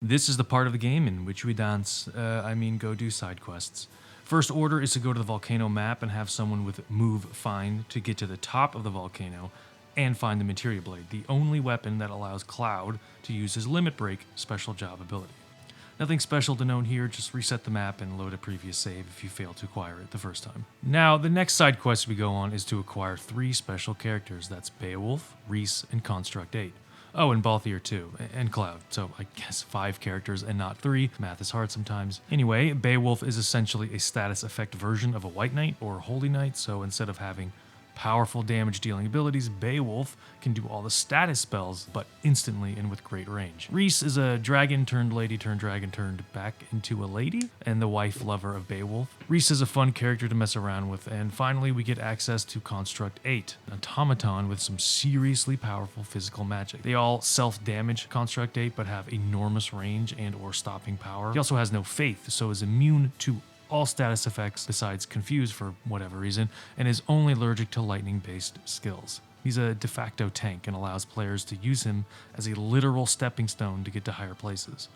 This is the part of the game in which we dance, go do side quests. First order is to go to the volcano map and have someone with move find to get to the top of the volcano and find the materia blade, the only weapon that allows Cloud to use his limit break special job ability. Nothing special to note here, just reset the map and load a previous save if you fail to acquire it the first time. Now, the next side quest we go on is to acquire 3 special characters. That's Beowulf, Rhys, and Construct 8. Oh, and Balthier too, and Cloud, so I guess 5 characters and not 3. Math is hard sometimes. Anyway, Beowulf is essentially a status effect version of a White Knight or Holy Knight, so instead of having powerful damage dealing abilities, Beowulf can do all the status spells, but instantly and with great range. Rhys is a dragon turned lady turned dragon turned back into a lady, and the wife lover of Beowulf. Rhys is a fun character to mess around with, and finally we get access to Construct 8, an automaton with some seriously powerful physical magic. They all self-damage Construct 8, but have enormous range and or stopping power. He also has no faith, so is immune to all status effects besides Confuse for whatever reason, and is only allergic to lightning-based skills. He's a de facto tank and allows players to use him as a literal stepping stone to get to higher places.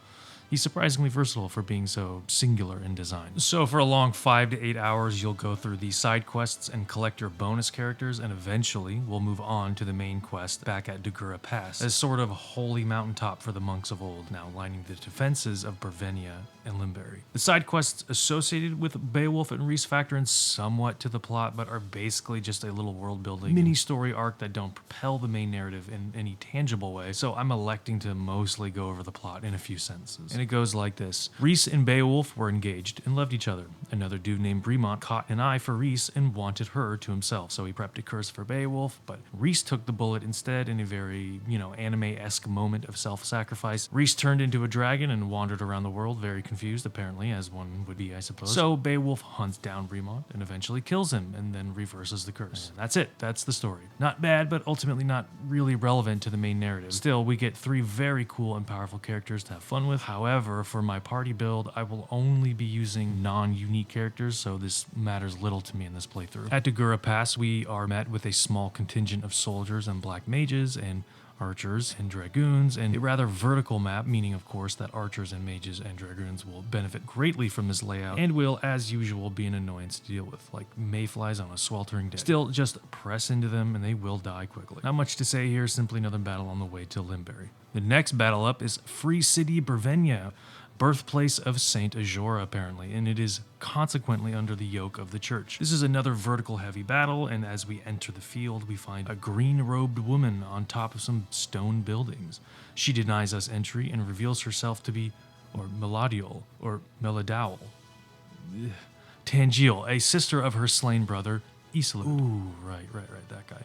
He's surprisingly versatile for being so singular in design. So for a long 5 to 8 hours, you'll go through these side quests and collect your bonus characters, and eventually we'll move on to the main quest back at Dagura Pass, as sort of a holy mountaintop for the monks of old, now lining the defenses of Brevenia and Limberry. The side quests associated with Beowulf and Rhys factor in somewhat to the plot, but are basically just a little world-building mini-story arc that don't propel the main narrative in any tangible way, so I'm electing to mostly go over the plot in a few sentences. And it goes like this. Rhys and Beowulf were engaged and loved each other. Another dude named Bremont caught an eye for Rhys and wanted her to himself, so he prepped a curse for Beowulf, but Rhys took the bullet instead in a very, anime-esque moment of self-sacrifice. Rhys turned into a dragon and wandered around the world, very confused, apparently, as one would be, I suppose. So Beowulf hunts down Bremont and eventually kills him, and then reverses the curse. And that's it. That's the story. Not bad, but ultimately not really relevant to the main narrative. Still, we get 3 very cool and powerful characters to have fun with. However, for my party build, I will only be using non-unique characters, so this matters little to me in this playthrough. At Dagura Pass, we are met with a small contingent of soldiers and black mages and archers and dragoons, and a rather vertical map, meaning of course that archers and mages and dragoons will benefit greatly from this layout and will, as usual, be an annoyance to deal with, like mayflies on a sweltering day. Still, just press into them and they will die quickly. Not much to say here, simply another battle on the way to Limberry. The next battle up is Free City Brevenia, birthplace of Saint Ajora apparently, and it is consequently under the yoke of the church. This is another vertical heavy battle, and as we enter the field, we find a green-robed woman on top of some stone buildings. She denies us entry and reveals herself to be, Melodiol, or Melodowel. Tangiel, a sister of her slain brother, Isolde. Ooh, right, that guy.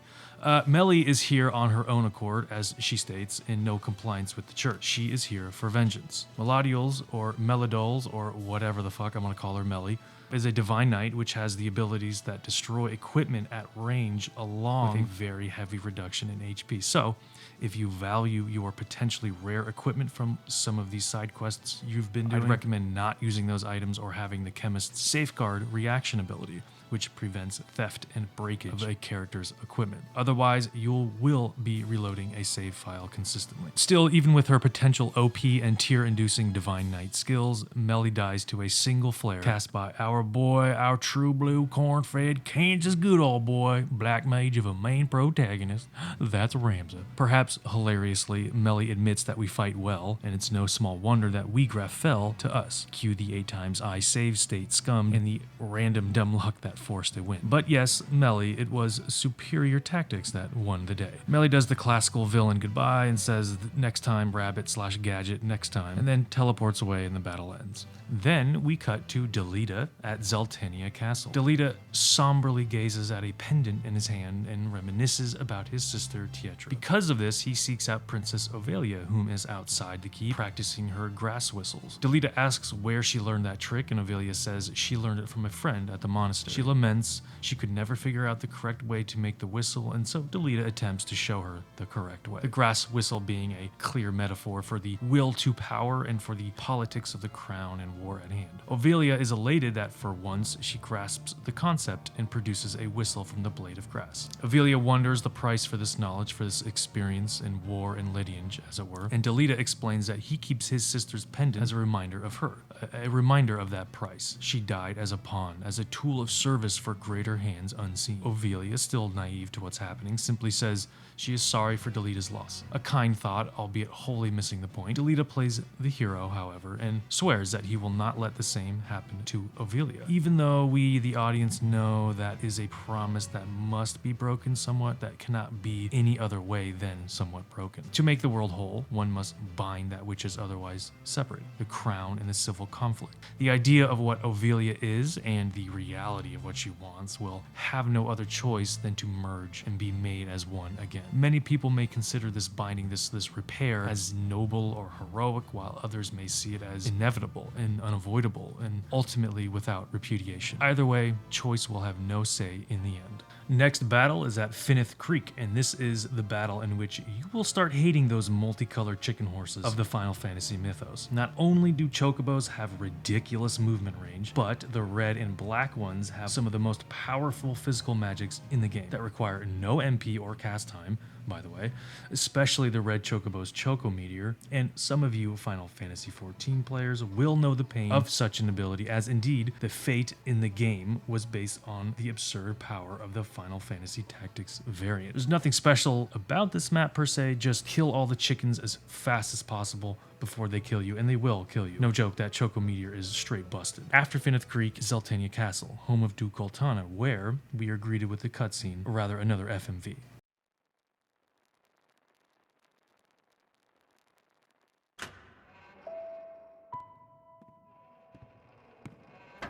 Melly is here on her own accord, as she states, in no compliance with the church. She is here for vengeance. Melodiols, or Melodols, or whatever the fuck I'm gonna call her, Melly, is a divine knight which has the abilities that destroy equipment at range along with a very heavy reduction in HP. So, if you value your potentially rare equipment from some of these side quests you've been doing, I'd recommend not using those items or having the chemist's safeguard reaction ability, which prevents theft and breakage of a character's equipment. Otherwise, you will be reloading a save file consistently. Still, even with her potential OP and tear-inducing Divine Knight skills, Melly dies to a single flare cast by our boy, our true blue corn-fed Kansas good old boy, black mage of a main protagonist. That's Ramza. Perhaps hilariously, Melly admits that we fight well, and it's no small wonder that Wheatgraph fell to us. Cue the 8 times I save state scum and the random dumb luck that forced a win. But yes, Melly, it was superior tactics that won the day. Melly does the classical villain goodbye and says next time rabbit/gadget next time, and then teleports away and the battle ends. Then we cut to Delita at Zaltenia Castle. Delita somberly gazes at a pendant in his hand and reminisces about his sister Tietra. Because of this, he seeks out Princess Ovelia, whom is outside the keep, practicing her grass whistles. Delita asks where she learned that trick, and Ovelia says she learned it from a friend at the monastery. She laments she could never figure out the correct way to make the whistle, and so Delita attempts to show her the correct way. The grass whistle being a clear metaphor for the will to power and for the politics of the crown and war at hand. Ovelia is elated that for once she grasps the concept and produces a whistle from the blade of grass. Ovelia wonders the price for this knowledge, for this experience in war and lineage, as it were, and Delita explains that he keeps his sister's pendant as a reminder of her, a reminder of that price. She died as a pawn, as a tool of service for greater hands unseen. Ovelia, still naive to what's happening, simply says she is sorry for Delita's loss. A kind thought, albeit wholly missing the point. Delita plays the hero, however, and swears that he will not let the same happen to Ovelia. Even though we, the audience, know that is a promise that must be broken somewhat, that cannot be any other way than somewhat broken. To make the world whole, one must bind that which is otherwise separate, the crown and the civil conflict. The idea of what Ovelia is and the reality of what she wants will have no other choice than to merge and be made as one again. Many people may consider this binding, this repair, as noble or heroic, while others may see it as inevitable and unavoidable and ultimately without repudiation. Either way, choice will have no say in the end. Next battle is at Finneth Creek, and this is the battle in which you will start hating those multicolored chicken horses of the Final Fantasy mythos. Not only do chocobos have ridiculous movement range, but the red and black ones have some of the most powerful physical magics in the game that require no MP or cast time, by the way, especially the red chocobo's Choco Meteor, and some of you Final Fantasy XIV players will know the pain of such an ability, as indeed the fate in the game was based on the absurd power of the Final Fantasy Tactics variant. There's nothing special about this map per se, just kill all the chickens as fast as possible before they kill you, and they will kill you. No joke, that Choco Meteor is straight busted. After Finneth Creek is Limberry Castle, home of Duke Goltana, where we are greeted with a cutscene, or rather another FMV.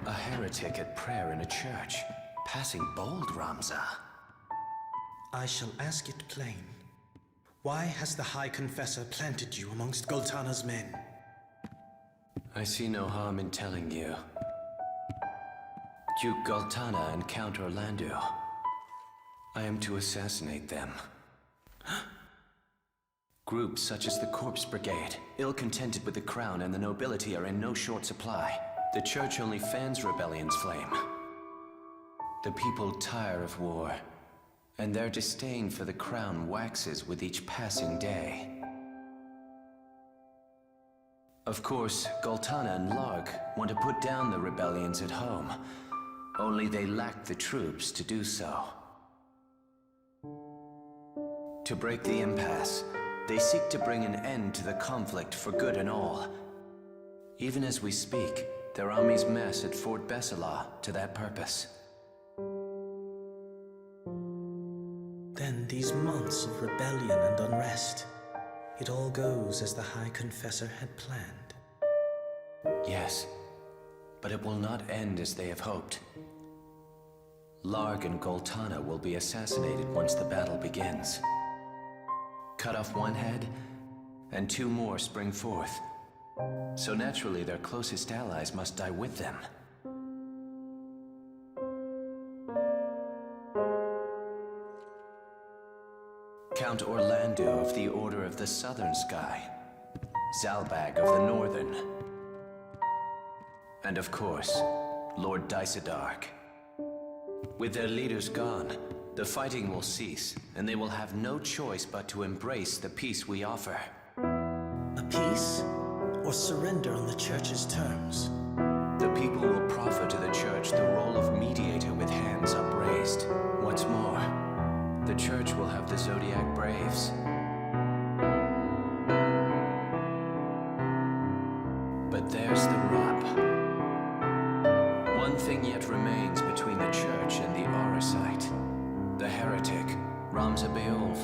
A heretic at prayer in a church. Passing bold, Ramza. I shall ask it plain. Why has the High Confessor planted you amongst Goltana's men? I see no harm in telling you. Duke Goltana and Count Orlando. I am to assassinate them. Groups such as the Corpse Brigade, ill-contented with the crown and the nobility, are in no short supply. The church only fans rebellion's flame. The people tire of war, and their disdain for the crown waxes with each passing day. Of course, Goltana and Larg want to put down the rebellions at home, only they lack the troops to do so. To break the impasse, they seek to bring an end to the conflict for good and all. Even as we speak, their armies mass at Fort Besellat to that purpose. Then these months of rebellion and unrest, it all goes as the High Confessor had planned. Yes, but it will not end as they have hoped. Larg and Goltana will be assassinated once the battle begins. Cut off one head, and two more spring forth. So naturally, their closest allies must die with them. Count Orlando of the Order of the Southern Sky, Zalbag of the Northern, and of course, Lord Dysadark. With their leaders gone, the fighting will cease, and they will have no choice but to embrace the peace we offer. A peace? Or surrender on the Church's terms? The people will proffer to the Church the role of mediator with hands upraised. What's more, the Church will have the Zodiac Braves. But there's the rub. One thing yet remains between the Church and the Auracite. The heretic, Ramza Beowulf.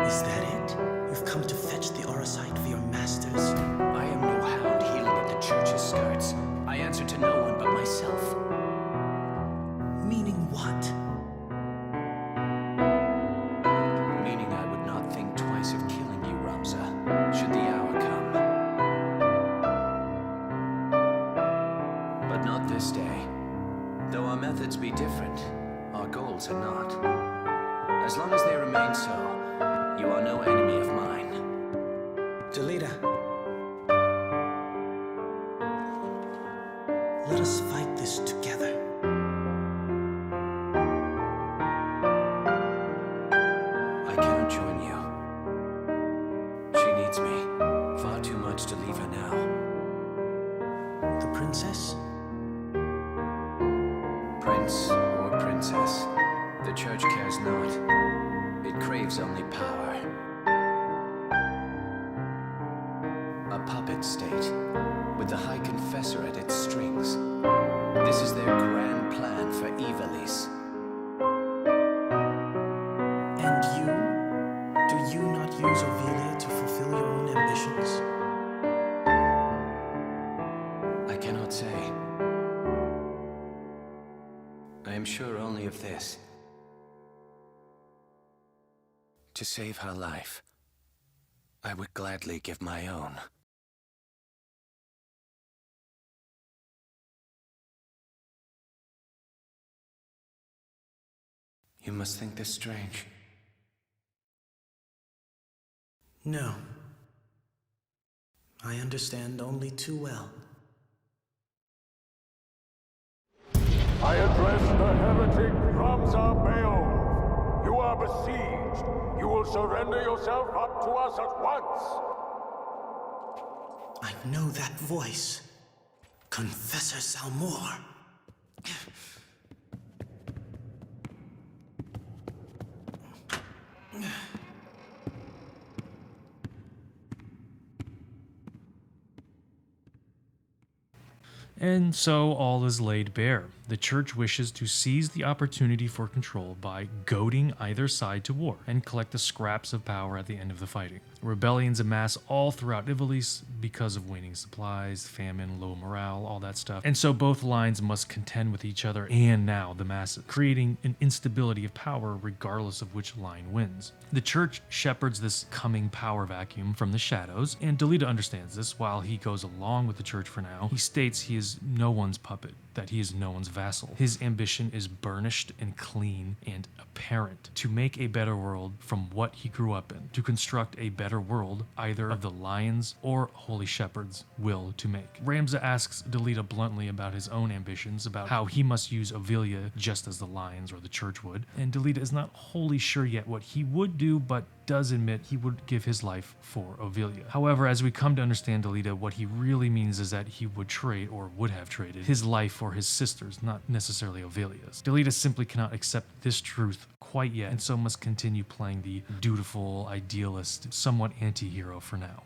Is that it? You've come to fetch the Auracite for your masters? I am no hound healing at the Church's skirts. I answer to no one but myself. Meaning what? Meaning I would not think twice of killing you, Ramza, should the hour come. But not this day. our methods be different, our goals are not. As long as they remain so, you are no enemy of mine. Delita. Let us fight this together. I cannot join you. She needs me. Far too much to leave her now. The princess? Prince or princess, the church cares not. It craves only power. A puppet state, with the High Confessor at its strings. This is their grand plan for Ivalice. And you? Do you not use Ovelia to fulfill your own ambitions? I cannot say. I am sure only of this. To save her life, I would gladly give my own. You must think this strange. No. I understand only too well. I address the heretic Ramza Beowulf. You are besieged. You will surrender yourself up to us at once. I know that voice. Confessor Zalmour. And so all is laid bare. The church wishes to seize the opportunity for control by goading either side to war and collect the scraps of power at the end of the fighting. Rebellions amass all throughout Ivalice because of waning supplies, famine, low morale, all that stuff. And so both lines must contend with each other and now the masses, creating an instability of power regardless of which line wins. The church shepherds this coming power vacuum from the shadows, and Delita understands this. While he goes along with the church for now, he states he is no one's puppet, that he is no one's vassal. His ambition is burnished and clean and apparent: to make a better world from what he grew up in, to construct a better world either of the lions or holy shepherds will to make. Ramza asks Delita bluntly about his own ambitions, about how he must use Ovelia just as the lions or the church would, and Delita is not wholly sure yet what he would do, but does admit he would give his life for Ovelia. However, as we come to understand Delita, what he really means is that he would trade, or would have traded, his life for his sister's, not necessarily Ovelia's. Delita simply cannot accept this truth quite yet, and so must continue playing the dutiful, idealist, somewhat anti-hero for now.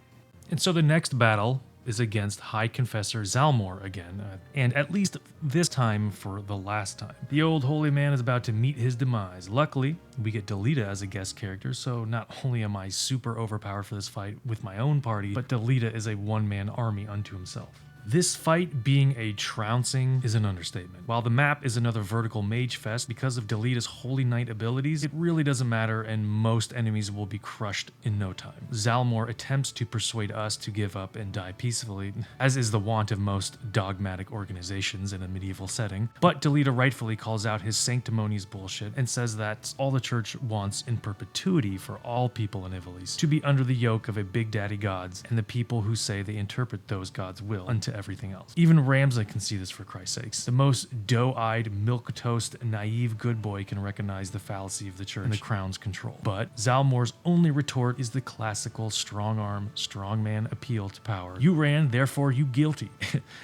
And so the next battle is against High Confessor Zalmour again, and at least this time for the last time. The old holy man is about to meet his demise. Luckily, we get Delita as a guest character, so not only am I super overpowered for this fight with my own party, but Delita is a one-man army unto himself. This fight being a trouncing is an understatement. While the map is another vertical mage fest, because of Delita's Holy Knight abilities, it really doesn't matter and most enemies will be crushed in no time. Zalmour attempts to persuade us to give up and die peacefully, as is the wont of most dogmatic organizations in a medieval setting, but Delita rightfully calls out his sanctimonious bullshit and says that all the church wants in perpetuity for all people in Ivalice to be under the yoke of a big daddy gods and the people who say they interpret those gods' will unto everything else. Even Ramza can see this, for Christ's sakes. The most doe-eyed, milquetoast, naive good boy can recognize the fallacy of the church and the crown's control. But Zalmour's only retort is the classical strong-arm, strongman appeal to power. You ran, therefore you guilty.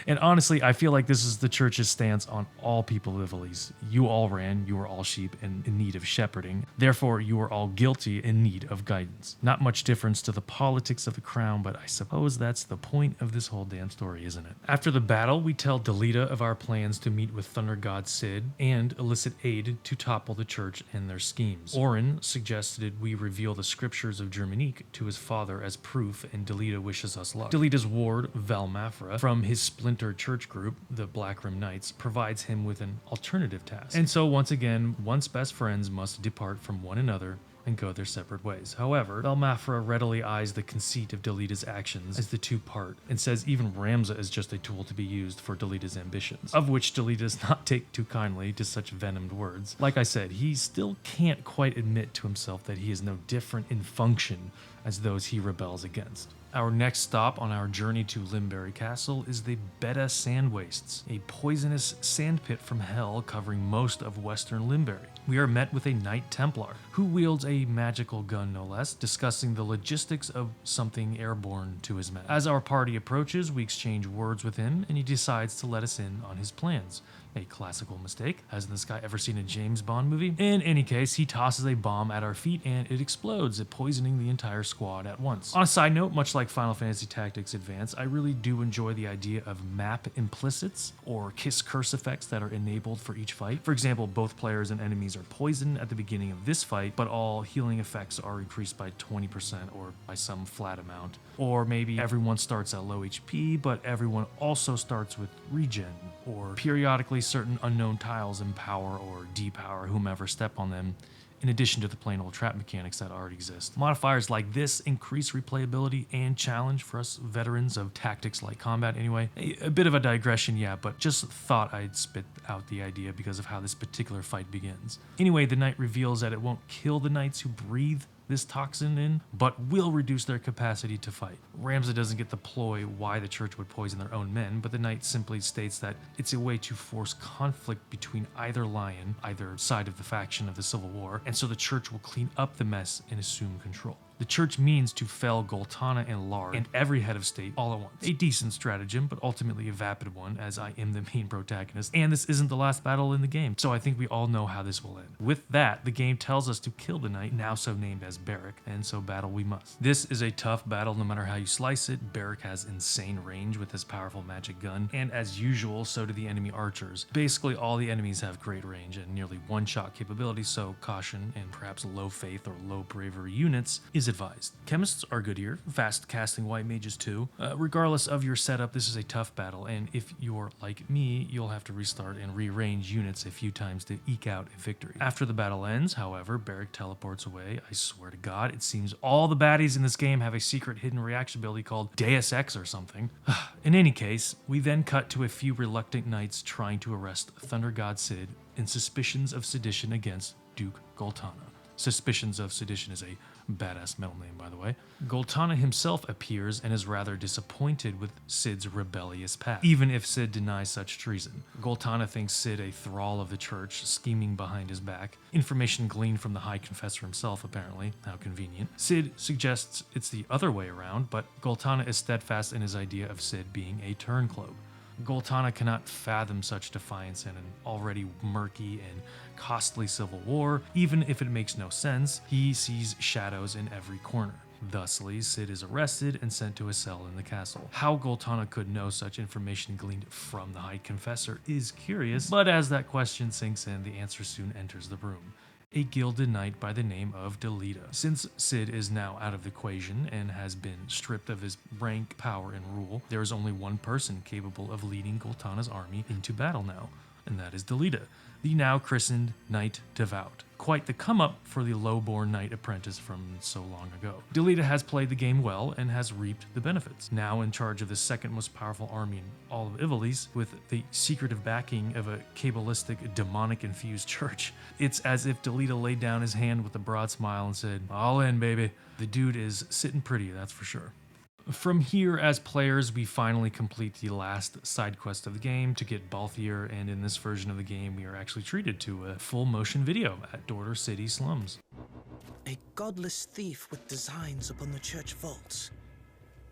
And honestly, I feel like this is the church's stance on all people of Ivalice. You all ran, you are all sheep and in need of shepherding. Therefore, you are all guilty in need of guidance. Not much difference to the politics of the crown, but I suppose that's the point of this whole damn story, isn't it? After the battle, we tell Delita of our plans to meet with Thunder God Cid and elicit aid to topple the church and their schemes. Orin suggested we reveal the scriptures of Germanique to his father as proof, and Delita wishes us luck. Delita's ward, Valmafra, from his splinter church group, the Blackrim Knights, provides him with an alternative task. And so once again, once best friends must depart from one another and go their separate ways. However, Belmafra readily eyes the conceit of Delita's actions as the two part, and says even Ramza is just a tool to be used for Delita's ambitions, of which Delita does not take too kindly to such venomed words. Like I said, he still can't quite admit to himself that he is no different in function as those he rebels against. Our next stop on our journey to Limberry Castle is the Beta Sand Wastes, a poisonous sandpit from hell covering most of western Limberry. We are met with a Knight Templar, who wields a magical gun no less, discussing the logistics of something airborne to his men. As our party approaches, we exchange words with him, and he decides to let us in on his plans. A classical mistake. Hasn't this guy ever seen a James Bond movie? In any case, he tosses a bomb at our feet and it explodes, poisoning the entire squad at once. On a side note, much like Final Fantasy Tactics Advance, I really do enjoy the idea of map implicits, or kiss curse effects that are enabled for each fight. For example, both players and enemies are poisoned at the beginning of this fight, but all healing effects are increased by 20% or by some flat amount. Or maybe everyone starts at low HP, but everyone also starts with regen. Or periodically certain unknown tiles empower or depower whomever step on them, in addition to the plain old trap mechanics that already exist. Modifiers like this increase replayability and challenge for us veterans of tactics-like combat anyway. A bit of a digression, yeah, but just thought I'd spit out the idea because of how this particular fight begins. Anyway, the knight reveals that it won't kill the knights who breathe this toxin in, but will reduce their capacity to fight. Ramza doesn't get the ploy why the church would poison their own men, but the knight simply states that it's a way to force conflict between either side of the faction of the Civil War, and so the church will clean up the mess and assume control. The church means to fell Goltana and Larg and every head of state all at once. A decent stratagem, but ultimately a vapid one, as I am the main protagonist, and this isn't the last battle in the game, so I think we all know how this will end. With that, the game tells us to kill the knight, now so named as Beric, and so battle we must. This is a tough battle no matter how you slice it. Beric has insane range with his powerful magic gun, and as usual, so do the enemy archers. Basically, all the enemies have great range and nearly one-shot capability, so caution and perhaps low faith or low bravery units is advised. Chemists are good here, fast casting white mages too. Regardless of your setup, this is a tough battle, and if you're like me, you'll have to restart and rearrange units a few times to eke out a victory. After the battle ends, however, Beric teleports away. I swear to God, it seems all the baddies in this game have a secret hidden reaction ability called Deus Ex or something. In any case, we then cut to a few reluctant knights trying to arrest Thunder God Cid in suspicions of sedition against Duke Goltana. Suspicions of Sedition is a badass metal name, by the way. Goltana himself appears and is rather disappointed with Cid's rebellious path, even if Cid denies such treason. Goltana thinks Cid a thrall of the church, scheming behind his back. Information gleaned from the High Confessor himself, apparently. How convenient. Cid suggests it's the other way around, but Goltana is steadfast in his idea of Cid being a turncloak. Goltana cannot fathom such defiance in an already murky and costly civil war. Even if it makes no sense, he sees shadows in every corner. Thusly, Cid is arrested and sent to a cell in the castle. How Goltana could know such information gleaned from the High Confessor is curious, but as that question sinks in, the answer soon enters the room. A gilded knight by the name of Delita. Since Cid is now out of the equation and has been stripped of his rank, power, and rule, there is only one person capable of leading Goltana's army into battle now, and that is Delita, the now christened Knight Devout. Quite the come-up for the low-born knight apprentice from so long ago. Delita has played the game well and has reaped the benefits. Now in charge of the second most powerful army in all of Ivalice, with the secretive backing of a cabalistic, demonic-infused church, it's as if Delita laid down his hand with a broad smile and said, "All in, baby." The dude is sitting pretty, that's for sure. From here, as players, we finally complete the last side quest of the game to get Balthier, and in this version of the game, we are actually treated to a full motion video at Dorter City slums. A godless thief with designs upon the church vaults.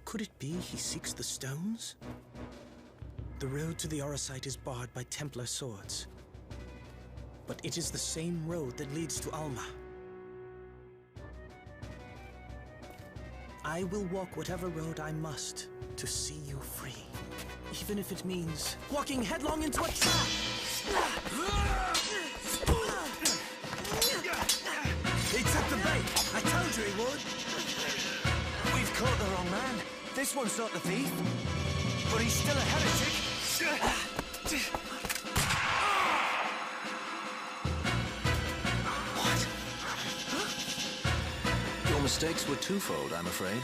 Could it be he seeks the stones? The road to the Orosite is barred by Templar swords, but it is the same road that leads to Alma. I will walk whatever road I must to see you free, even if it means walking headlong into a trap. He took the bait. I told you he would. We've caught the wrong man. This one's not the thief, but he's still a heretic. stakes were twofold, I'm afraid.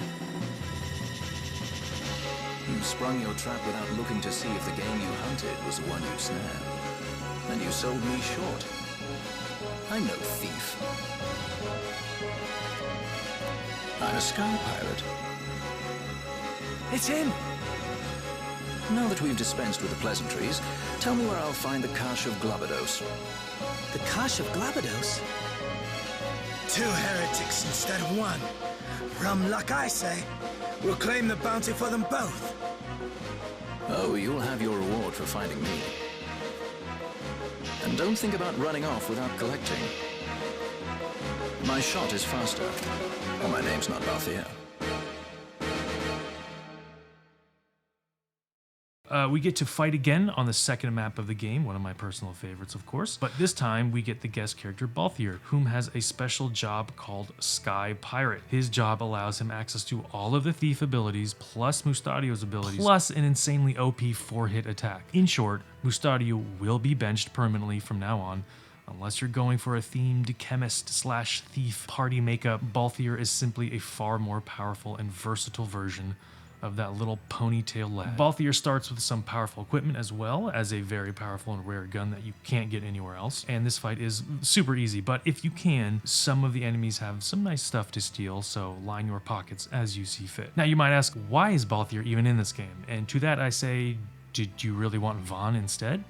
You sprung your trap without looking to see if the game you hunted was the one you'd snare. And you sold me short. I'm no thief. I'm a sky pirate. It's him! Now that we've dispensed with the pleasantries, tell me where I'll find the cache of Glabados. The cache of Glabados? 2 heretics instead of 1. Rum luck, I say. We'll claim the bounty for them both. Oh, you'll have your reward for finding me. And don't think about running off without collecting. My shot is faster, and my name's not Balthier. We get to fight again on the second map of the game, one of my personal favorites, of course. But this time, we get the guest character Balthier, whom has a special job called Sky Pirate. His job allows him access to all of the thief abilities, plus Mustadio's abilities, plus an insanely OP 4-hit attack. In short, Mustadio will be benched permanently from now on. Unless you're going for a themed chemist/thief party makeup, Balthier is simply a far more powerful and versatile version of that little ponytail lad. Balthier starts with some powerful equipment as well as a very powerful and rare gun that you can't get anywhere else. And this fight is super easy, but if you can, some of the enemies have some nice stuff to steal, so line your pockets as you see fit. Now you might ask, why is Balthier even in this game? And to that I say, did you really want Vaughn instead?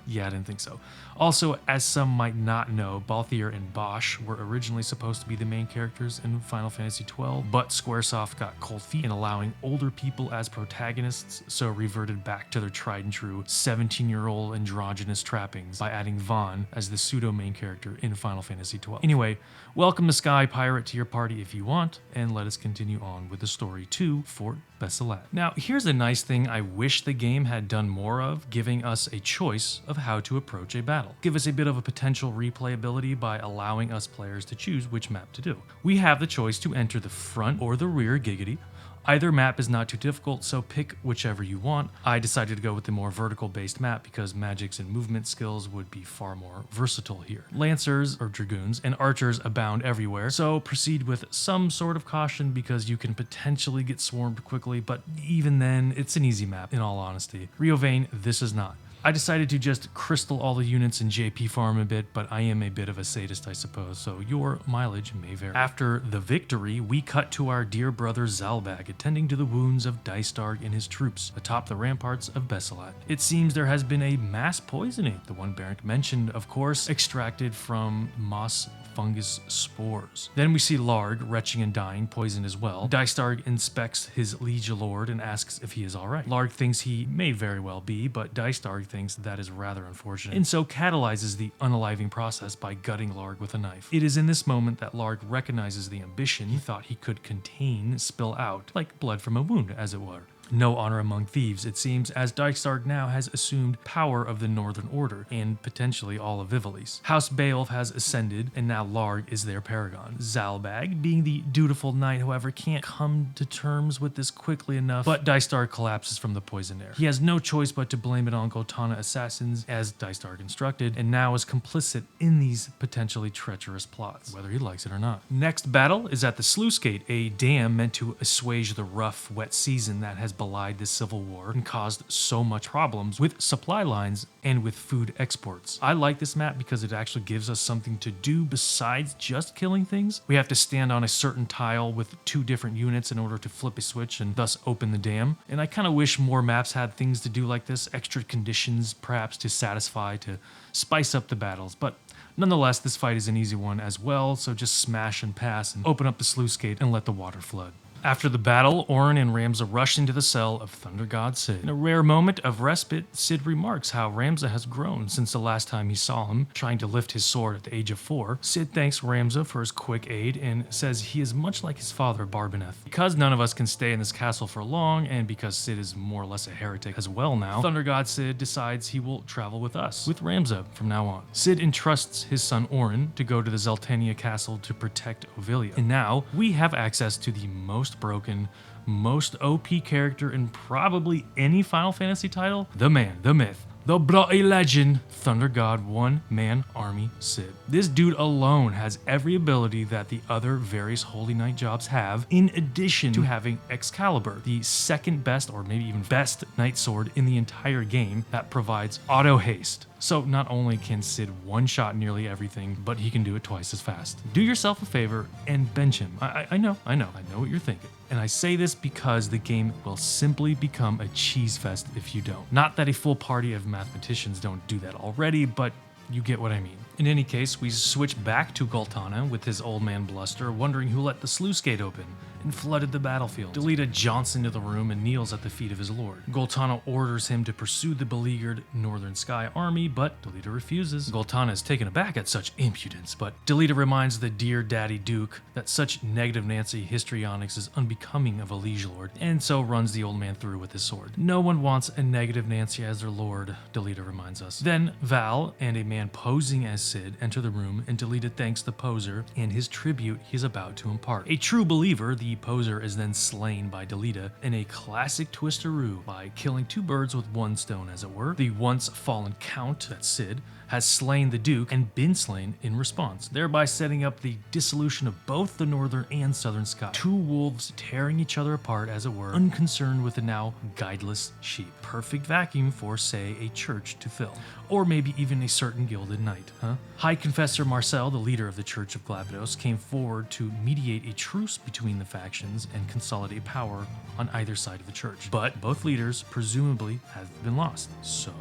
Yeah, I didn't think so. Also, as some might not know, Balthier and Bosch were originally supposed to be the main characters in Final Fantasy XII, but Squaresoft got cold feet in allowing older people as protagonists, so reverted back to their tried and true 17-year-old androgynous trappings by adding Vaughn as the pseudo-main character in Final Fantasy XII. Anyway, welcome the Sky Pirate to your party if you want, and let us continue on with the story to Fort Besellat. Now, here's a nice thing I wish the game had done more of, giving us a choice of how to approach a battle. Give us a bit of a potential replayability by allowing us players to choose which map to do. We have the choice to enter the front or the rear giggity. Either map is not too difficult, so pick whichever you want. I decided to go with the more vertical-based map because magics and movement skills would be far more versatile here. Lancers, or dragoons, and archers abound everywhere, so proceed with some sort of caution because you can potentially get swarmed quickly, but even then, it's an easy map, in all honesty. Rio Vane, this is not. I decided to just crystal all the units in JP farm a bit, but I am a bit of a sadist, I suppose, so your mileage may vary. After the victory, we cut to our dear brother Zalbag attending to the wounds of Dystarg and his troops atop the ramparts of Besellat. It seems there has been a mass poisoning, the one Barrack mentioned, of course, extracted from moss fungus spores. Then we see Larg, retching and dying, poisoned as well. Dystarg inspects his liege lord and asks if he is alright. Larg thinks he may very well be, but Dystarg thinks that is rather unfortunate, and so catalyzes the unaliving process by gutting Larg with a knife. It is in this moment that Larg recognizes the ambition he thought he could contain spill out, like blood from a wound, as it were. No honor among thieves, it seems, as Dystarg now has assumed power of the Northern Order, and potentially all of Ivalice. House Beowulf has ascended, and now Larg is their paragon. Zalbag, being the dutiful knight, however, can't come to terms with this quickly enough, but Dystarg collapses from the poison air. He has no choice but to blame it on Goltana assassins, as Dystarg instructed, and now is complicit in these potentially treacherous plots, whether he likes it or not. Next battle is at the Sluice Gate, a dam meant to assuage the rough, wet season that has belied this civil war and caused so much problems with supply lines and with food exports. I like this map because it actually gives us something to do besides just killing things. We have to stand on a certain tile with 2 different units in order to flip a switch and thus open the dam. And I kind of wish more maps had things to do like this, extra conditions perhaps to satisfy, to spice up the battles. But nonetheless, this fight is an easy one as well, so just smash and pass and open up the sluice gate and let the water flood. After the battle, Orin and Ramza rush into the cell of Thunder God Cid. In a rare moment of respite, Cid remarks how Ramza has grown since the last time he saw him, trying to lift his sword at the age of 4. Cid thanks Ramza for his quick aid and says he is much like his father, Barbeneth. Because none of us can stay in this castle for long, and because Cid is more or less a heretic as well now, Thunder God Cid decides he will travel with us, with Ramza from now on. Cid entrusts his son Orin to go to the Zeltania castle to protect Ovelia. And now, we have access to the most broken, most OP character in probably any Final Fantasy title, the man, the myth, the bloody legend, Thunder God one-man army Cid. This dude alone has every ability that the other various Holy Knight jobs have, in addition to having Excalibur, the second best or maybe even best Knight Sword in the entire game that provides auto haste. So not only can Cid one-shot nearly everything, but he can do it twice as fast. Do yourself a favor and bench him. I know what you're thinking. And I say this because the game will simply become a cheese fest if you don't. Not that a full party of mathematicians don't do that already, but you get what I mean. In any case, we switch back to Goltana with his old man Bluster, wondering who let the sluice gate open and flooded the battlefield. Delita jaunts into the room and kneels at the feet of his lord. Goltana orders him to pursue the beleaguered Northern Sky army, but Delita refuses. Goltana is taken aback at such impudence, but Delita reminds the dear daddy Duke that such negative Nancy histrionics is unbecoming of a liege lord, and so runs the old man through with his sword. No one wants a negative Nancy as their lord, Delita reminds us. Then Val and a man posing as Cid enter the room, and Delita thanks the poser and his tribute he is about to impart. A true believer, the poser is then slain by Delita in a classic twisteroo by killing two birds with one stone, as it were. The once fallen count, that's Cid, has slain the Duke and been slain in response, thereby setting up the dissolution of both the northern and southern sky. Two wolves tearing each other apart, as it were, unconcerned with the now guideless sheep. Perfect vacuum for, say, a church to fill. Or maybe even a certain gilded knight, huh? High Confessor Marcel, the leader of the Church of Glabados, came forward to mediate a truce between the factions and consolidate power on either side of the church. But both leaders presumably have been lost, so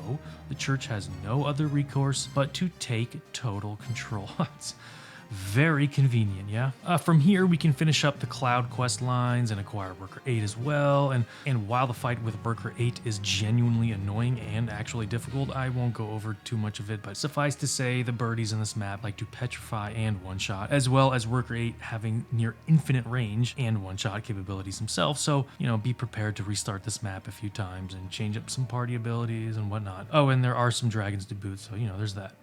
the church has no other recourse but to take total control. It's very convenient, yeah? From here, we can finish up the Cloud quest lines and acquire Worker 8 as well, and while the fight with Worker 8 is genuinely annoying and actually difficult, I won't go over too much of it, but suffice to say, the birdies in this map like to petrify and one-shot, as well as Worker 8 having near infinite range and one-shot capabilities himself, so, be prepared to restart this map a few times and change up some party abilities and whatnot. Oh, and there are some dragons to boot, so, there's that.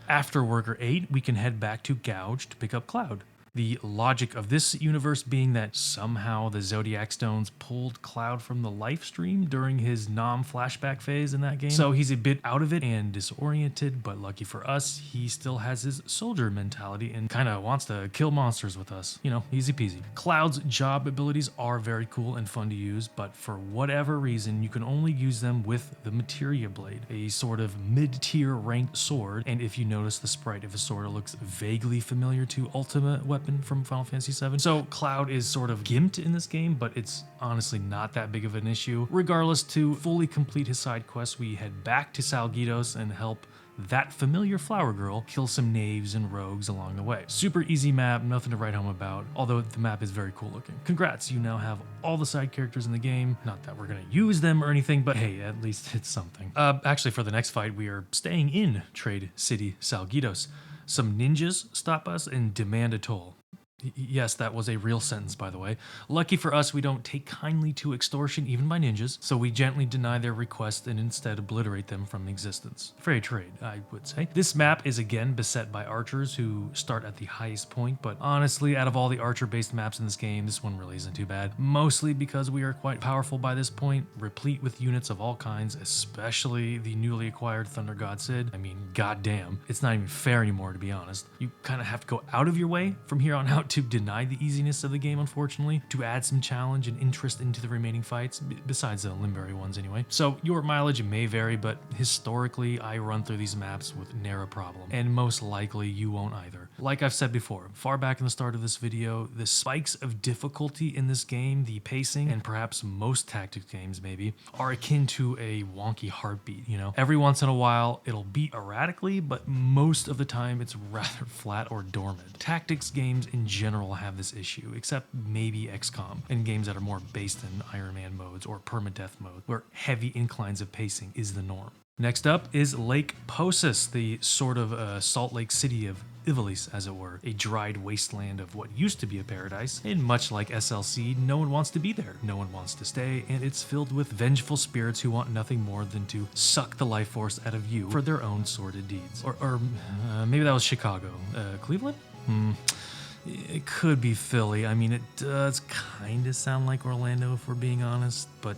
After Worker 8, we can head back to Gouge to pick up Cloud. The logic of this universe being that somehow the Zodiac Stones pulled Cloud from the life stream during his flashback phase in that game. So he's a bit out of it and disoriented, but lucky for us, he still has his soldier mentality and kind of wants to kill monsters with us. Easy peasy. Cloud's job abilities are very cool and fun to use, but for whatever reason, you can only use them with the Materia Blade, a sort of mid-tier ranked sword, and if you notice the sprite of a sword, it looks vaguely familiar to Ultima weapon from Final Fantasy VII. So Cloud is sort of gimped in this game, but it's honestly not that big of an issue. Regardless, to fully complete his side quest, we head back to Salgidos and help that familiar flower girl kill some knaves and rogues along the way. Super easy map, nothing to write home about, although the map is very cool looking. Congrats, you now have all the side characters in the game. Not that we're gonna use them or anything, but hey, at least it's something. Actually, for the next fight, we are staying in Trade City Salgidos. Some ninjas stop us and demand a toll. Yes, that was a real sentence, by the way. Lucky for us, we don't take kindly to extortion even by ninjas, so we gently deny their request and instead obliterate them from existence. Fair trade, I would say. This map is again beset by archers who start at the highest point, but honestly, out of all the archer-based maps in this game, this one really isn't too bad. Mostly because we are quite powerful by this point, replete with units of all kinds, especially the newly acquired Thunder God Cid. I mean, goddamn, it's not even fair anymore, to be honest. You kind of have to go out of your way from here on out to deny the easiness of the game, unfortunately, to add some challenge and interest into the remaining fights, besides the Limberry ones anyway. So your mileage may vary, but historically, I run through these maps with narrow problem, and most likely you won't either. Like I've said before, far back in the start of this video, the spikes of difficulty in this game, the pacing, and perhaps most tactics games maybe, are akin to a wonky heartbeat, Every once in a while, it'll beat erratically, but most of the time, it's rather flat or dormant. Tactics games in general have this issue, except maybe XCOM, and games that are more based in Iron Man modes or permadeath mode, where heavy inclines of pacing is the norm. Next up is Lake Posis, the sort of Salt Lake City of Ivalice, as it were, a dried wasteland of what used to be a paradise, and much like SLC, no one wants to be there, no one wants to stay, and it's filled with vengeful spirits who want nothing more than to suck the life force out of you for their own sordid deeds. Or maybe that was Chicago. Cleveland? It could be Philly. I mean, it does kind of sound like Orlando if we're being honest, but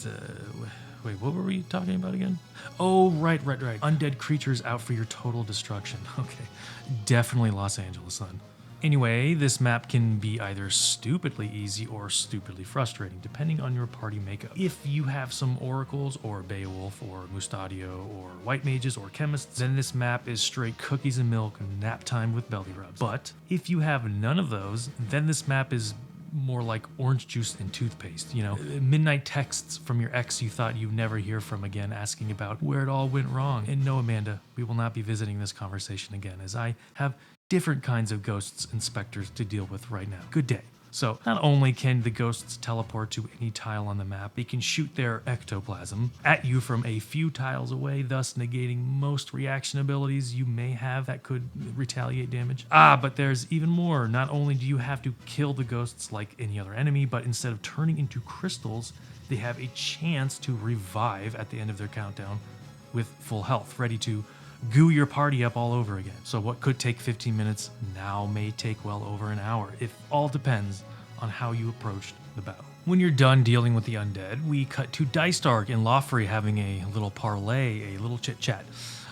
Wait, what were we talking about again? Oh, right. Undead creatures out for your total destruction. Okay, definitely Los Angeles then. Anyway, this map can be either stupidly easy or stupidly frustrating, depending on your party makeup. If you have some oracles, or Beowulf, or Mustadio, or white mages, or chemists, then this map is straight cookies and milk and nap time with belly rubs. But if you have none of those, then this map is more like orange juice and toothpaste, you know, midnight texts from your ex you thought you'd never hear from again, asking about where it all went wrong. And no, Amanda, we will not be visiting this conversation again, as I have different kinds of ghosts and specters to deal with right now. Good day. So not only can the ghosts teleport to any tile on the map, they can shoot their ectoplasm at you from a few tiles away, thus negating most reaction abilities you may have that could retaliate damage. But there's even more. Not only do you have to kill the ghosts like any other enemy, but instead of turning into crystals, they have a chance to revive at the end of their countdown with full health, ready to goo your party up all over again. So what could take 15 minutes now may take well over an hour. It all depends on how you approached the battle. When you're done dealing with the undead, we cut to Dystark and Loffrey having a little parlay, a little chit-chat.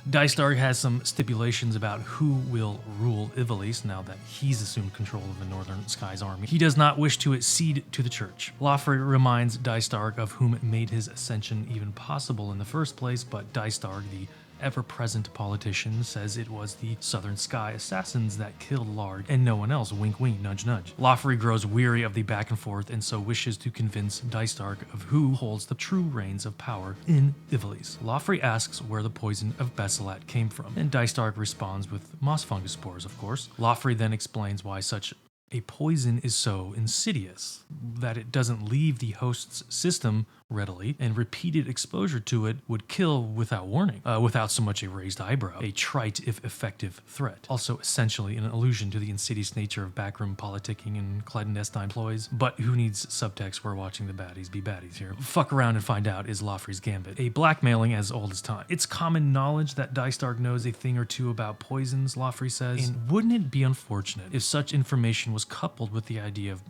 Dystark has some stipulations about who will rule Ivalice now that he's assumed control of the Northern Skies army. He does not wish to accede to the church. Loffrey reminds Dystark of whom made his ascension even possible in the first place, but Dystark, the ever-present politician, says it was the Southern Sky assassins that killed Larg and no one else. Wink wink, nudge nudge. Loffrey grows weary of the back and forth and so wishes to convince Dystark of who holds the true reins of power in Ivalice. Loffrey asks where the poison of Besellat came from, and Dystark responds with moss fungus spores, of course. Loffrey then explains why such a poison is so insidious, that it doesn't leave the host's system readily, and repeated exposure to it would kill without warning, without so much a raised eyebrow, a trite if effective threat. Also essentially an allusion to the insidious nature of backroom politicking and clandestine ploys, but who needs subtext? We're watching the baddies be baddies here. Fuck around and find out is Loffrey's gambit, a blackmailing as old as time. It's common knowledge that Dystark knows a thing or two about poisons, Loffrey says, and wouldn't it be unfortunate if such information was coupled with the idea of,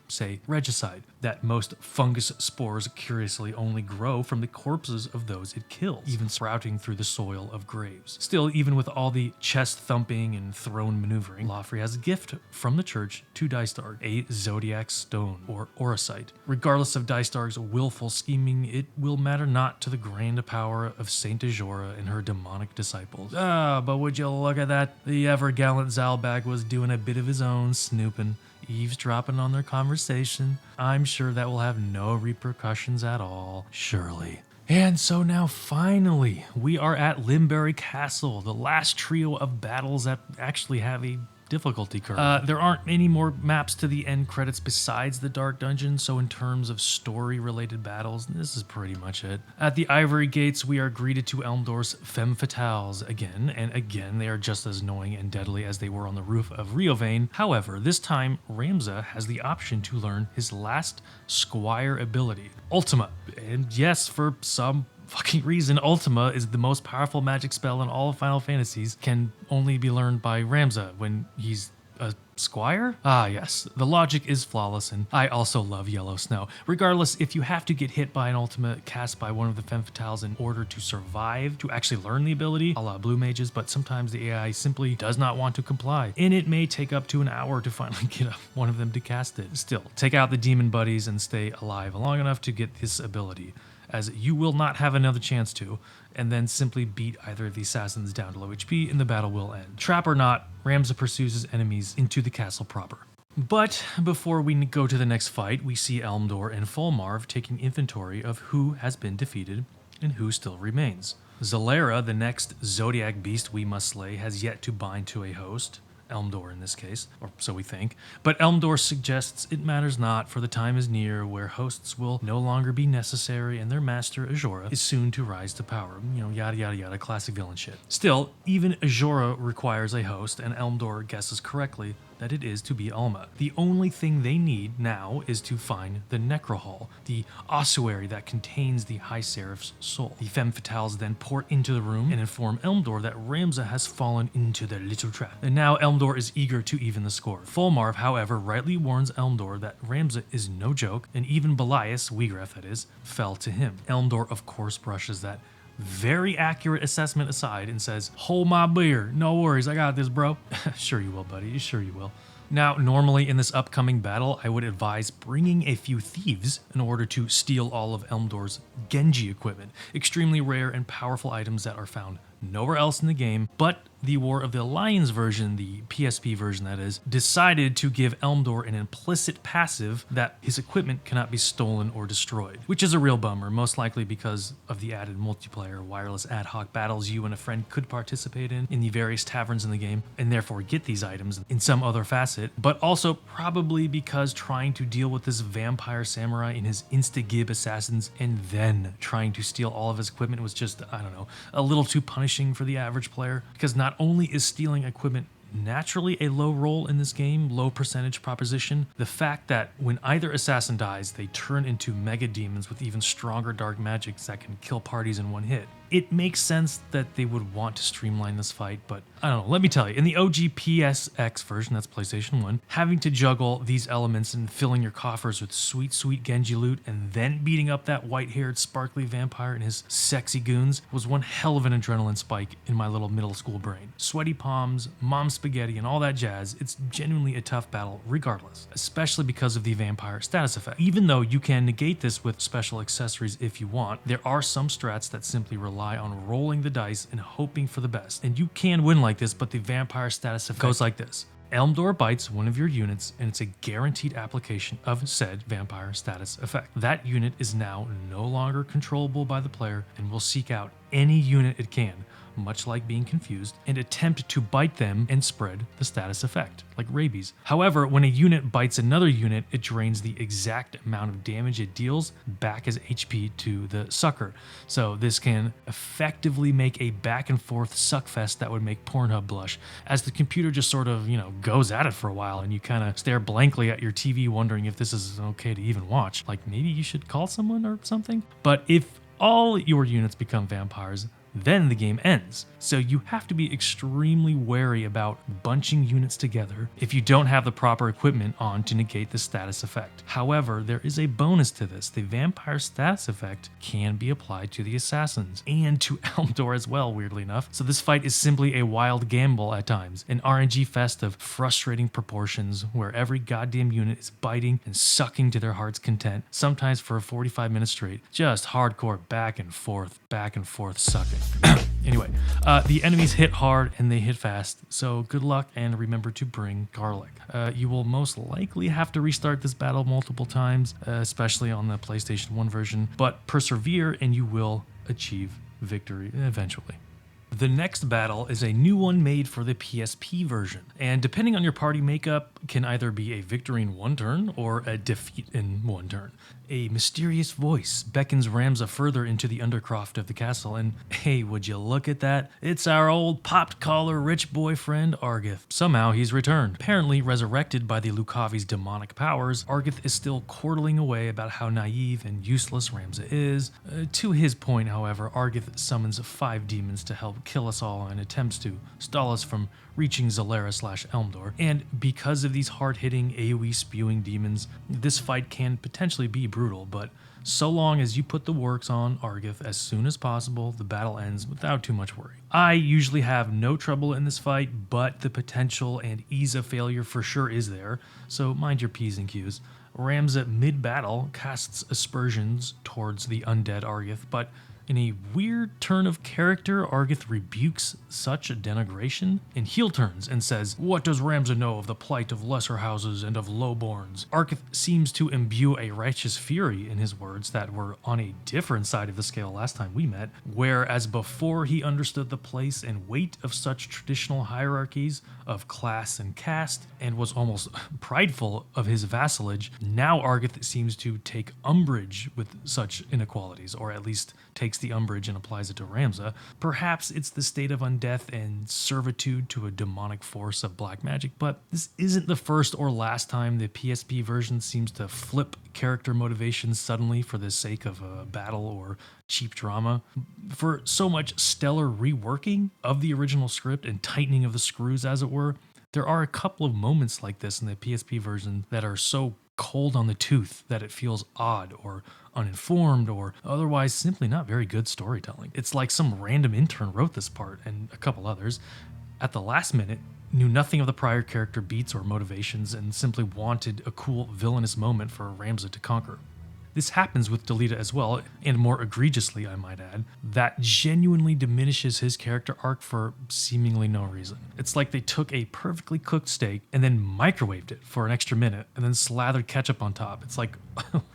say, regicide, that most fungus spores curiously only grow from the corpses of those it kills, even sprouting through the soil of graves. Still, even with all the chest thumping and throne maneuvering, Loffrey has a gift from the church to Dystark, a zodiac stone, or orosite. Regardless of Dystark's willful scheming, it will matter not to the grand power of Saint Dagura and her demonic disciples. But would you look at that? The ever-gallant Zalbag was doing a bit of his own snooping, eavesdropping on their conversation. I'm sure that will have no repercussions at all, surely. And so now finally, we are at Limberry Castle, the last trio of battles that actually have a difficulty curve. There aren't any more maps to the end credits besides the Dark Dungeon, so in terms of story-related battles, this is pretty much it. At the Ivory Gates, we are greeted to Elmdor's Femme Fatales again, and again they are just as annoying and deadly as they were on the roof of Riovane. However, this time, Ramza has the option to learn his last Squire ability, Ultima. And yes, for some fucking reason, Ultima is the most powerful magic spell in all of Final Fantasies, can only be learned by Ramza when he's a squire? Yes, the logic is flawless, and I also love Yellow Snow. Regardless, if you have to get hit by an Ultima cast by one of the Femme Fatales in order to survive, to actually learn the ability, a la Blue Mages, but sometimes the AI simply does not want to comply, and it may take up to an hour to finally get one of them to cast it. Still, take out the demon buddies and stay alive long enough to get this ability, as you will not have another chance to, and then simply beat either of the assassins down to low HP and the battle will end. Trap or not, Ramza pursues his enemies into the castle proper. But before we go to the next fight, we see Elmdor and Fulmarv taking inventory of who has been defeated and who still remains. Zalera, the next zodiac beast we must slay, has yet to bind to a host, Elmdor in this case, or so we think. But Elmdor suggests it matters not, for the time is near where hosts will no longer be necessary and their master, Azora, is soon to rise to power. Yada yada yada, classic villain shit. Still, even Azora requires a host, and Elmdor guesses correctly that it is to be Alma. The only thing they need now is to find the Necro Hall, the ossuary that contains the High Seraph's soul. The Femme Fatales then port into the room and inform Elmdor that Ramza has fallen into their little trap. And now Elmdor is eager to even the score. Fulmarv, however, rightly warns Elmdor that Ramza is no joke, and even Belias, Wiegraf that is, fell to him. Elmdor, of course, brushes that very accurate assessment aside and says, "Hold my beer, no worries, I got this, bro." Sure you will, buddy, sure you will. Now, normally in this upcoming battle, I would advise bringing a few thieves in order to steal all of Elmdor's Genji equipment, extremely rare and powerful items that are found nowhere else in the game, but the War of the Lions version, the PSP version that is, decided to give Elmdor an implicit passive that his equipment cannot be stolen or destroyed, which is a real bummer, most likely because of the added multiplayer wireless ad hoc battles you and a friend could participate in the various taverns in the game, and therefore get these items in some other facet, but also probably because trying to deal with this vampire samurai and his insta-gib assassins and then trying to steal all of his equipment was just, I don't know, a little too punishing for the average player, because not only is stealing equipment naturally a low roll in this game, low percentage proposition, the fact that when either assassin dies, they turn into mega demons with even stronger dark magics that can kill parties in one hit. It makes sense that they would want to streamline this fight, but I don't know, let me tell you, in the OG PSX version, that's PlayStation 1, having to juggle these elements and filling your coffers with sweet, sweet Genji loot and then beating up that white-haired sparkly vampire and his sexy goons was one hell of an adrenaline spike in my little middle school brain. Sweaty palms, mom spaghetti, and all that jazz, it's genuinely a tough battle regardless, especially because of the vampire status effect. Even though you can negate this with special accessories if you want, there are some strats that simply rely on rolling the dice and hoping for the best. And you can win like this, but the vampire status effect goes like this. Elmdor bites one of your units, and it's a guaranteed application of said vampire status effect. That unit is now no longer controllable by the player and will seek out any unit it can, much like being confused, and attempt to bite them and spread the status effect, like rabies. However, when a unit bites another unit, it drains the exact amount of damage it deals back as HP to the sucker. So this can effectively make a back and forth suckfest that would make Pornhub blush, as the computer just sort of, goes at it for a while and you kind of stare blankly at your TV wondering if this is okay to even watch. Like maybe you should call someone or something? But if all your units become vampires, then the game ends. So you have to be extremely wary about bunching units together if you don't have the proper equipment on to negate the status effect. However, there is a bonus to this. The vampire status effect can be applied to the assassins and to Elmdor as well, weirdly enough. So this fight is simply a wild gamble at times, an RNG fest of frustrating proportions where every goddamn unit is biting and sucking to their heart's content, sometimes for 45 minutes straight. Just hardcore back and forth sucking. Anyway, the enemies hit hard and they hit fast, so good luck and remember to bring garlic. You will most likely have to restart this battle multiple times, especially on the PlayStation 1 version, but persevere and you will achieve victory eventually. The next battle is a new one made for the PSP version, and depending on your party makeup, can either be a victory in one turn or a defeat in one turn. A mysterious voice beckons Ramza further into the undercroft of the castle, and hey, would you look at that? It's our old popped collar rich boyfriend Argath. Somehow he's returned. Apparently resurrected by the Lucavi's demonic powers, Argath is still chortling away about how naive and useless Ramza is. To his point, however, Argath summons 5 demons to help kill us all and attempts to stall us from reaching Zalera/Elmdor, and because of these hard-hitting AoE spewing demons, this fight can potentially be brutal, but so long as you put the works on Argath as soon as possible, the battle ends without too much worry. I usually have no trouble in this fight, but the potential and ease of failure for sure is there, so mind your P's and Q's. Ramza mid-battle casts aspersions towards the undead Argath, but in a weird turn of character, Argath rebukes such a denigration and heel turns and says, "What does Ramza know of the plight of lesser houses and of lowborns?" Argath seems to imbue a righteous fury in his words that were on a different side of the scale last time we met, whereas before he understood the place and weight of such traditional hierarchies of class and caste and was almost prideful of his vassalage, now Argath seems to take umbrage with such inequalities, or at least take takes the umbrage and applies it to Ramza. Perhaps it's the state of undeath and servitude to a demonic force of black magic, but this isn't the first or last time the PSP version seems to flip character motivations suddenly for the sake of a battle or cheap drama. For so much stellar reworking of the original script and tightening of the screws, as it were, there are a couple of moments like this in the PSP version that are so cold on the tooth that it feels odd or uninformed or otherwise simply not very good storytelling. It's like some random intern wrote this part and a couple others at the last minute, knew nothing of the prior character beats or motivations, and simply wanted a cool villainous moment for Ramza to conquer. This happens with Delita as well, and more egregiously, I might add, that genuinely diminishes his character arc for seemingly no reason. It's like they took a perfectly cooked steak and then microwaved it for an extra minute and then slathered ketchup on top. It's like,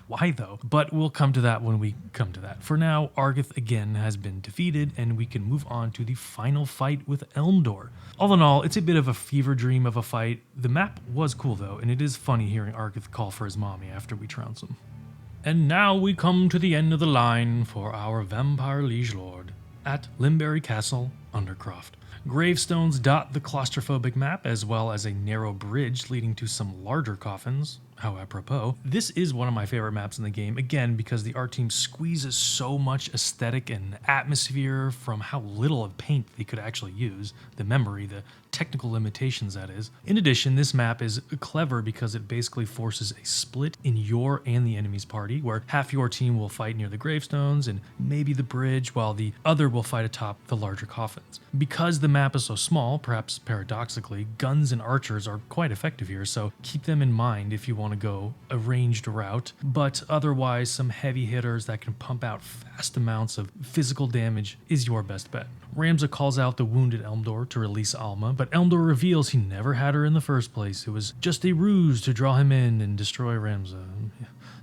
why though? But we'll come to that when we come to that. For now, Argath again has been defeated, and we can move on to the final fight with Elmdor. All in all, it's a bit of a fever dream of a fight. The map was cool though, and it is funny hearing Argath call for his mommy after we trounce him. And now we come to the end of the line for our vampire liege lord at Limberry Castle, Undercroft. Gravestones dot the claustrophobic map, as well as a narrow bridge leading to some larger coffins. How apropos. This is one of my favorite maps in the game, again because the art team squeezes so much aesthetic and atmosphere from how little of paint they could actually use, the memory, the technical limitations that is. In addition, this map is clever because it basically forces a split in your and the enemy's party, where half your team will fight near the gravestones and maybe the bridge, while the other will fight atop the larger coffins. Because the map is so small, perhaps paradoxically, guns and archers are quite effective here, so keep them in mind if you want to go a ranged route, but otherwise some heavy hitters that can pump out vast amounts of physical damage is your best bet. Ramza calls out the wounded Elmdor to release Alma, but Elmdor reveals he never had her in the first place. It was just a ruse to draw him in and destroy Ramza.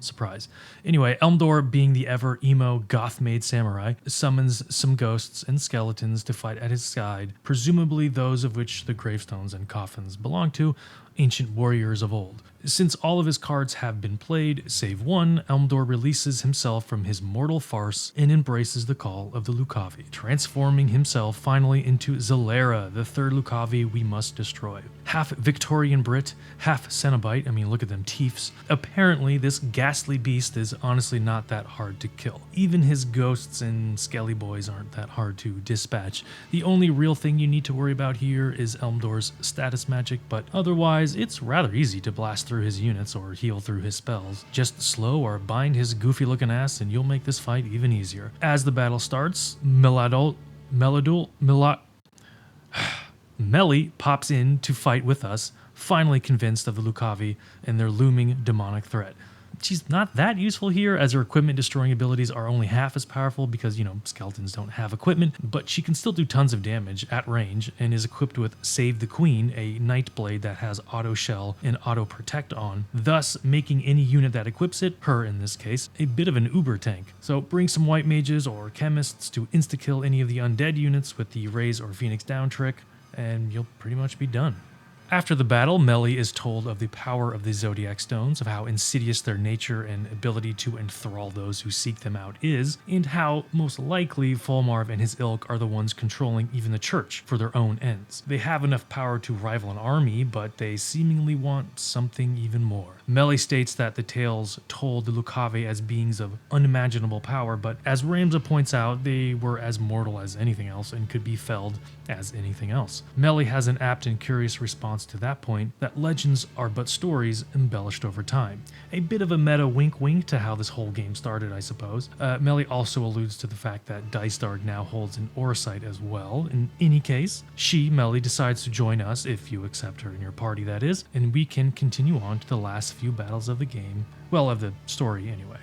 Surprise. Anyway, Elmdor, being the ever emo goth-made samurai, summons some ghosts and skeletons to fight at his side, presumably those of which the gravestones and coffins belong to, ancient warriors of old. Since all of his cards have been played, save one, Elmdor releases himself from his mortal farce and embraces the call of the Lucavi, transforming himself finally into Zalera, the third Lucavi we must destroy. Half Victorian Brit, half Cenobite, I mean look at them teeths. Apparently this ghastly beast is honestly not that hard to kill. Even his ghosts and skelly boys aren't that hard to dispatch. The only real thing you need to worry about here is Elmdor's status magic, but otherwise it's rather easy to blast through his units or heal through his spells. Just slow or bind his goofy looking ass and you'll make this fight even easier. As the battle starts, Melly pops in to fight with us, finally convinced of the Lucavi and their looming demonic threat. She's not that useful here, as her equipment destroying abilities are only half as powerful because, skeletons don't have equipment, but she can still do tons of damage at range and is equipped with Save the Queen, a night blade that has auto shell and auto protect on, thus making any unit that equips it, her in this case, a bit of an uber tank. So bring some white mages or chemists to insta-kill any of the undead units with the Raise or Phoenix Down trick, and you'll pretty much be done. After the battle, Melly is told of the power of the Zodiac Stones, of how insidious their nature and ability to enthrall those who seek them out is, and how most likely Fulmarv and his ilk are the ones controlling even the church for their own ends. They have enough power to rival an army, but they seemingly want something even more. Melly states that the tales told the Lucavi as beings of unimaginable power, but as Ramza points out, they were as mortal as anything else and could be felled as anything else. Melly has an apt and curious response to that point, that legends are but stories embellished over time. A bit of a meta wink-wink to how this whole game started, I suppose. Melly also alludes to the fact that Dicedarg now holds an Orsight as well. In any case, Melly, decides to join us, if you accept her in your party that is, and we can continue on to the last few battles of the game. Well, of the story anyway.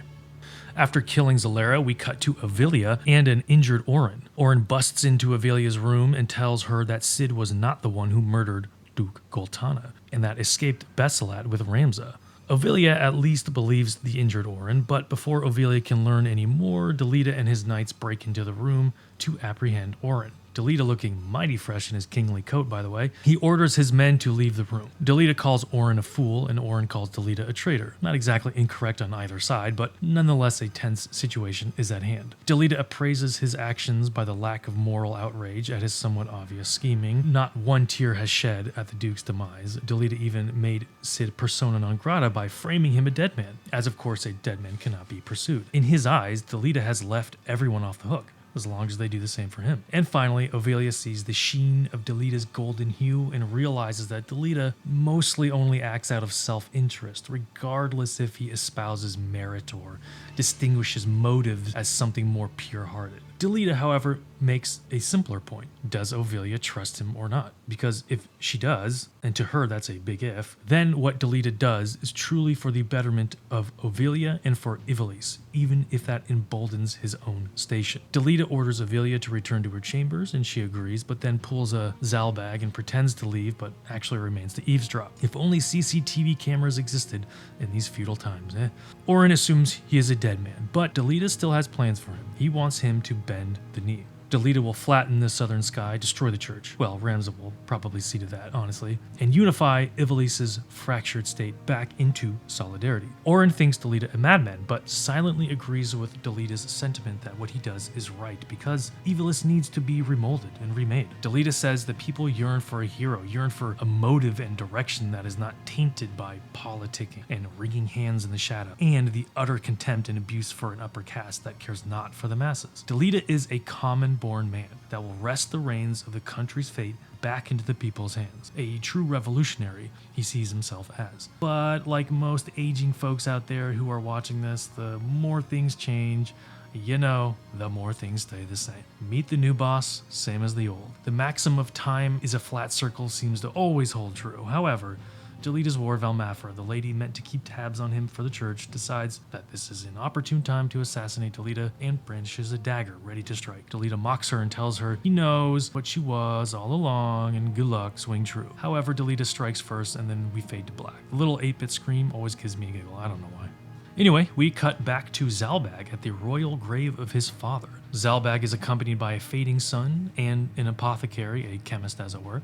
After killing Zalera, we cut to Ovelia and an injured Orin. Orin busts into Ovelia's room and tells her that Cid was not the one who murdered Duke Goltana, and that escaped Besellat with Ramza. Ovelia at least believes the injured Orin, but before Ovelia can learn any more, Delita and his knights break into the room to apprehend Orin. Delita looking mighty fresh in his kingly coat, by the way. He orders his men to leave the room. Delita calls Orin a fool, and Orin calls Delita a traitor. Not exactly incorrect on either side, but nonetheless a tense situation is at hand. Delita appraises his actions by the lack of moral outrage at his somewhat obvious scheming. Not one tear has shed at the Duke's demise. Delita even made Cid persona non grata by framing him a dead man, as of course a dead man cannot be pursued. In his eyes, Delita has left everyone off the hook, as long as they do the same for him. And finally, Ovelia sees the sheen of Delita's golden hue and realizes that Delita mostly only acts out of self-interest, regardless if he espouses merit or distinguishes motives as something more pure-hearted. Delita, however, makes a simpler point. Does Ovelia trust him or not? Because if she does, and to her that's a big if, then what Delita does is truly for the betterment of Ovelia and for Ivalice, even if that emboldens his own station. Delita orders Ovelia to return to her chambers, and she agrees, but then pulls a Zalbag and pretends to leave, but actually remains to eavesdrop. If only CCTV cameras existed in these feudal times, eh? Orin assumes he is a dead man, but Delita still has plans for him. He wants him to bend the knee. Delita will flatten the southern sky, destroy the church. Well, Ramza will probably see to that, honestly, and unify Ivalice's fractured state back into solidarity. Orin thinks Delita a madman, but silently agrees with Delita's sentiment that what he does is right, because Ivalice needs to be remolded and remade. Delita says that people yearn for a hero, yearn for a motive and direction that is not tainted by politicking and wringing hands in the shadow, and the utter contempt and abuse for an upper caste that cares not for the masses. Delita is a common-born man that will wrest the reins of the country's fate back into the people's hands. A true revolutionary, he sees himself as. But like most aging folks out there who are watching this, the more things change, the more things stay the same. Meet the new boss, same as the old. The maxim of time is a flat circle seems to always hold true. However, Delita's ward Valmafra, the lady meant to keep tabs on him for the church, decides that this is an opportune time to assassinate Delita and brandishes a dagger, ready to strike. Delita mocks her and tells her he knows what she was all along and good luck, swing true. However, Delita strikes first and then we fade to black. The little 8-bit scream always gives me a giggle, I don't know why. Anyway, we cut back to Zalbag at the royal grave of his father. Zalbag is accompanied by a fading sun and an apothecary, a chemist as it were,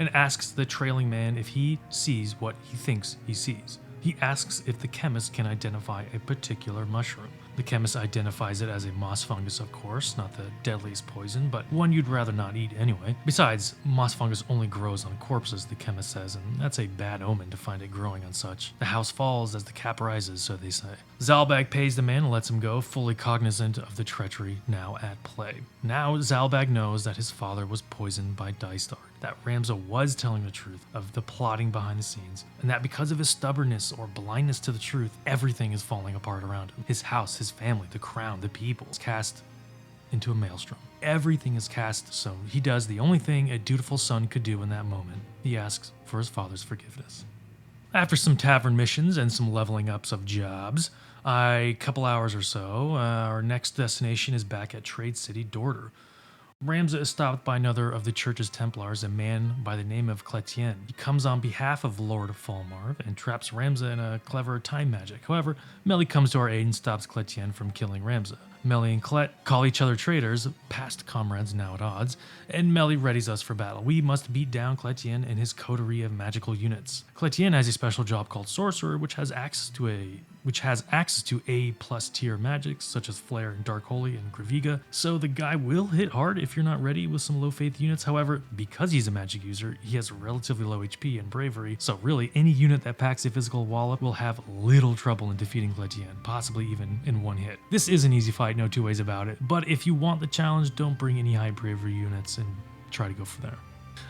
and asks the trailing man if he sees what he thinks he sees. He asks if the chemist can identify a particular mushroom. The chemist identifies it as a moss fungus, of course, not the deadliest poison, but one you'd rather not eat anyway. Besides, moss fungus only grows on corpses, the chemist says, and that's a bad omen to find it growing on such. The house falls as the cap rises, so they say. Zalbag pays the man and lets him go, fully cognizant of the treachery now at play. Now Zalbag knows that his father was poisoned by Dystar, that Ramza was telling the truth of the plotting behind the scenes, and that because of his stubbornness or blindness to the truth, everything is falling apart around him. His house, his family, the crown, the people is cast into a maelstrom. Everything is cast, so he does the only thing a dutiful son could do in that moment. He asks for his father's forgiveness. After some tavern missions and some leveling ups of jobs, a couple hours or so, our next destination is back at Trade City Dorter. Ramza is stopped by another of the church's Templars, a man by the name of Cletian. He comes on behalf of Lord Falmarv and traps Ramza in a clever time magic. However, Melly comes to our aid and stops Cletian from killing Ramza. Melly and Clet call each other traitors, past comrades now at odds, and Melly readies us for battle. We must beat down Cletian and his coterie of magical units. Cletian has a special job called Sorcerer, which has access to A+ tier magics such as Flare and Dark Holy and Graviga, so the guy will hit hard if you're not ready with some low faith units. However, because he's a magic user, he has relatively low HP and bravery, so really any unit that packs a physical wallop will have little trouble in defeating Cletian, possibly even in one hit. This is an easy fight, no two ways about it, but if you want the challenge, don't bring any high bravery units and try to go for there.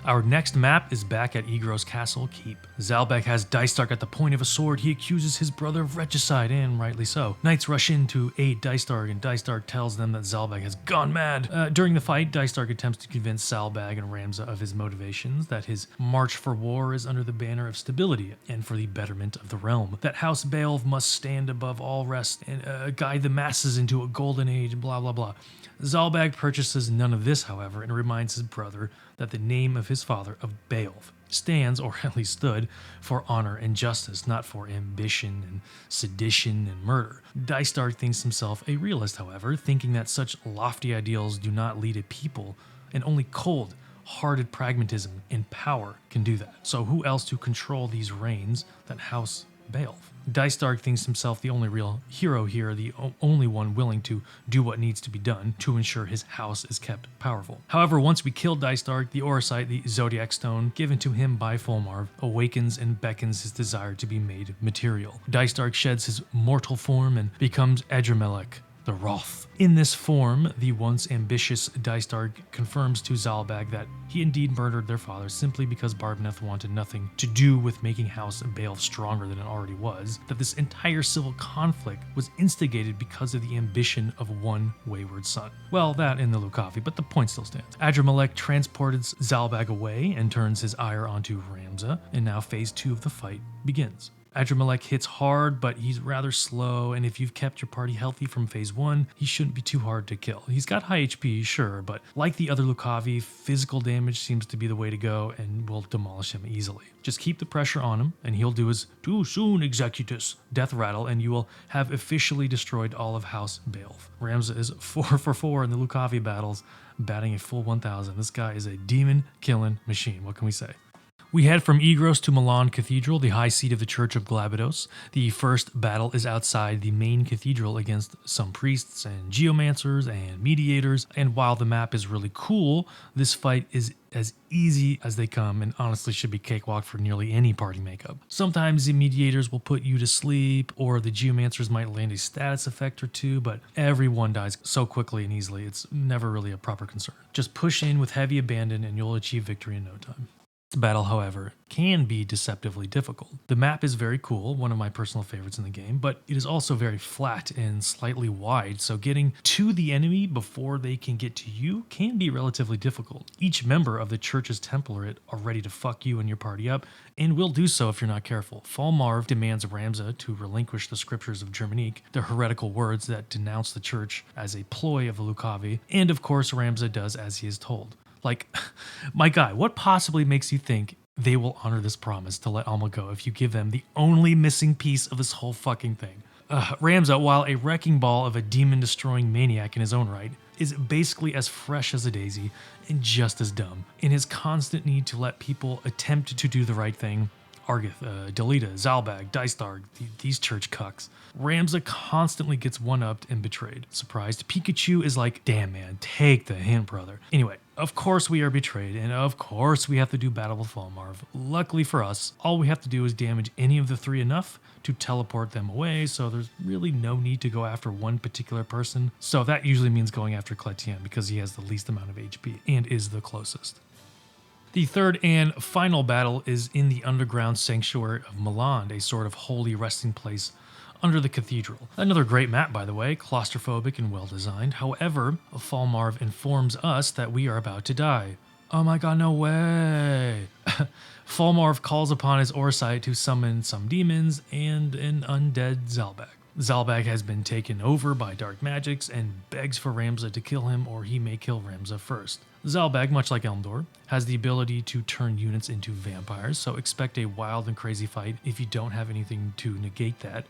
Our next map is back at Igros Castle Keep. Zalbag has Dystark at the point of a sword. He accuses his brother of regicide, and rightly so. Knights rush in to aid Dystark, and Dystark tells them that Zalbag has gone mad. During the fight, Dystark attempts to convince Zalbag and Ramza of his motivations, that his march for war is under the banner of stability and for the betterment of the realm, that House Beowulf must stand above all rest and guide the masses into a golden age, blah blah blah. Zalbag purchases none of this, however, and reminds his brother that the name of his father, of Beowulf, stands, or at least stood, for honor and justice, not for ambition and sedition and murder. Dystark thinks himself a realist, however, thinking that such lofty ideals do not lead a people and only cold-hearted pragmatism and power can do that. So who else to control these reins than House Beowulf? Dystark thinks himself the only real hero here, the only one willing to do what needs to be done to ensure his house is kept powerful. However, once we kill Dystark, the Orsite, the Zodiac Stone, given to him by Fulmarv, awakens and beckons his desire to be made material. Dystark sheds his mortal form and becomes Adrammelech, the Wroth. In this form, the once ambitious Dystark confirms to Zalbag that he indeed murdered their father simply because Barbneth wanted nothing to do with making House Beowulf stronger than it already was, that this entire civil conflict was instigated because of the ambition of one wayward son. Well, that in the Lucavi, but the point still stands. Adrammelech transported Zalbag away and turns his ire onto Ramza, and now phase 2 of the fight begins. Adrammelech hits hard, but he's rather slow, and if you've kept your party healthy from phase 1, he shouldn't be too hard to kill. He's got high HP, sure, but like the other Lucavi, physical damage seems to be the way to go and will demolish him easily. Just keep the pressure on him, and he'll do his "too soon, Executus" death rattle, and you will have officially destroyed all of House Beowulf. Ramza is 4 for 4 in the Lucavi battles, batting a full 1,000. This guy is a demon-killing machine. What can we say? We head from Igros to Milan Cathedral, the high seat of the Church of Glabados. The first battle is outside the main cathedral against some priests and geomancers and mediators, and while the map is really cool, this fight is as easy as they come and honestly should be cakewalk for nearly any party makeup. Sometimes the mediators will put you to sleep, or the geomancers might land a status effect or two, but everyone dies so quickly and easily, it's never really a proper concern. Just push in with heavy abandon and you'll achieve victory in no time. This battle, however, can be deceptively difficult. The map is very cool, one of my personal favorites in the game, but it is also very flat and slightly wide, so getting to the enemy before they can get to you can be relatively difficult. Each member of the Church's Template are ready to fuck you and your party up, and will do so if you're not careful. Fulmarv demands Ramza to relinquish the scriptures of Germanique, the heretical words that denounce the Church as a ploy of the Lucavi, and of course Ramza does as he is told. Like, my guy, what possibly makes you think they will honor this promise to let Alma go if you give them the only missing piece of this whole fucking thing? Ramza, while a wrecking ball of a demon-destroying maniac in his own right, is basically as fresh as a daisy and just as dumb. In his constant need to let people attempt to do the right thing, Argath, Delita, Zalbag, Dystark, these church cucks, Ramza constantly gets one-upped and betrayed. Surprised, Pikachu is like, damn man, take the hint, brother. Anyway, of course we are betrayed, and of course we have to do battle with Fulmarv. Luckily for us, all we have to do is damage any of the 3 enough to teleport them away, so there's really no need to go after one particular person. So that usually means going after Cletian because he has the least amount of HP and is the closest. The third and final battle is in the underground sanctuary of Milan, a sort of holy resting place under the cathedral. Another great map, by the way, claustrophobic and well-designed. However, Fulmarv informs us that we are about to die. Oh my god, no way! Fulmarv calls upon his Orsite to summon some demons and an undead Zalbag. Zalbag has been taken over by dark magics and begs for Ramza to kill him, or he may kill Ramza first. Zalbag, much like Elmdor, has the ability to turn units into vampires, so expect a wild and crazy fight. If you don't have anything to negate that,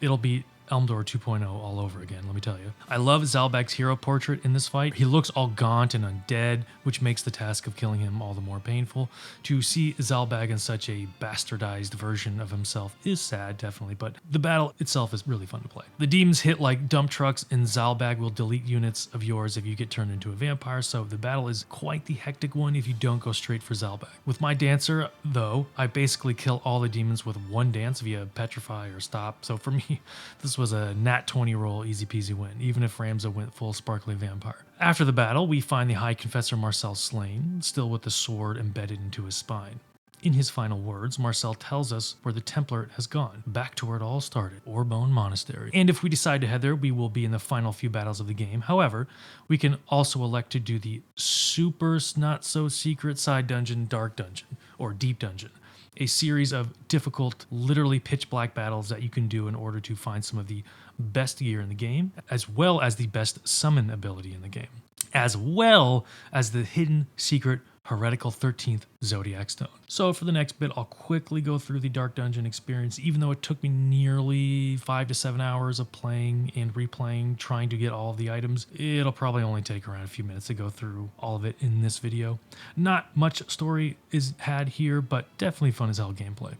it'll be Elmdor 2.0 all over again, let me tell you. I love Zalbag's hero portrait in this fight. He looks all gaunt and undead, which makes the task of killing him all the more painful. To see Zalbag in such a bastardized version of himself is sad, definitely, but the battle itself is really fun to play. The demons hit like dump trucks, and Zalbag will delete units of yours if you get turned into a vampire, so the battle is quite the hectic one if you don't go straight for Zalbag. With my dancer, though, I basically kill all the demons with one dance via petrify or stop, so for me, this was a nat 20 roll, easy peasy win, even if Ramza went full sparkly vampire. After the battle, we find the High Confessor Marcel slain, still with the sword embedded into his spine. In his final words, Marcel tells us where the Template has gone, back to where it all started, Orbonne Monastery. And if we decide to head there, we will be in the final few battles of the game. However, we can also elect to do the super not so secret side dungeon, Dark Dungeon, or Deep Dungeon. A series of difficult, literally pitch black battles that you can do in order to find some of the best gear in the game, as well as the best summon ability in the game, as well as the hidden secret heretical 13th Zodiac Stone. So for the next bit, I'll quickly go through the Dark Dungeon experience, even though it took me nearly 5 to 7 hours of playing and replaying, trying to get all of the items. It'll probably only take around a few minutes to go through all of it in this video. Not much story is had here, but definitely fun as hell gameplay.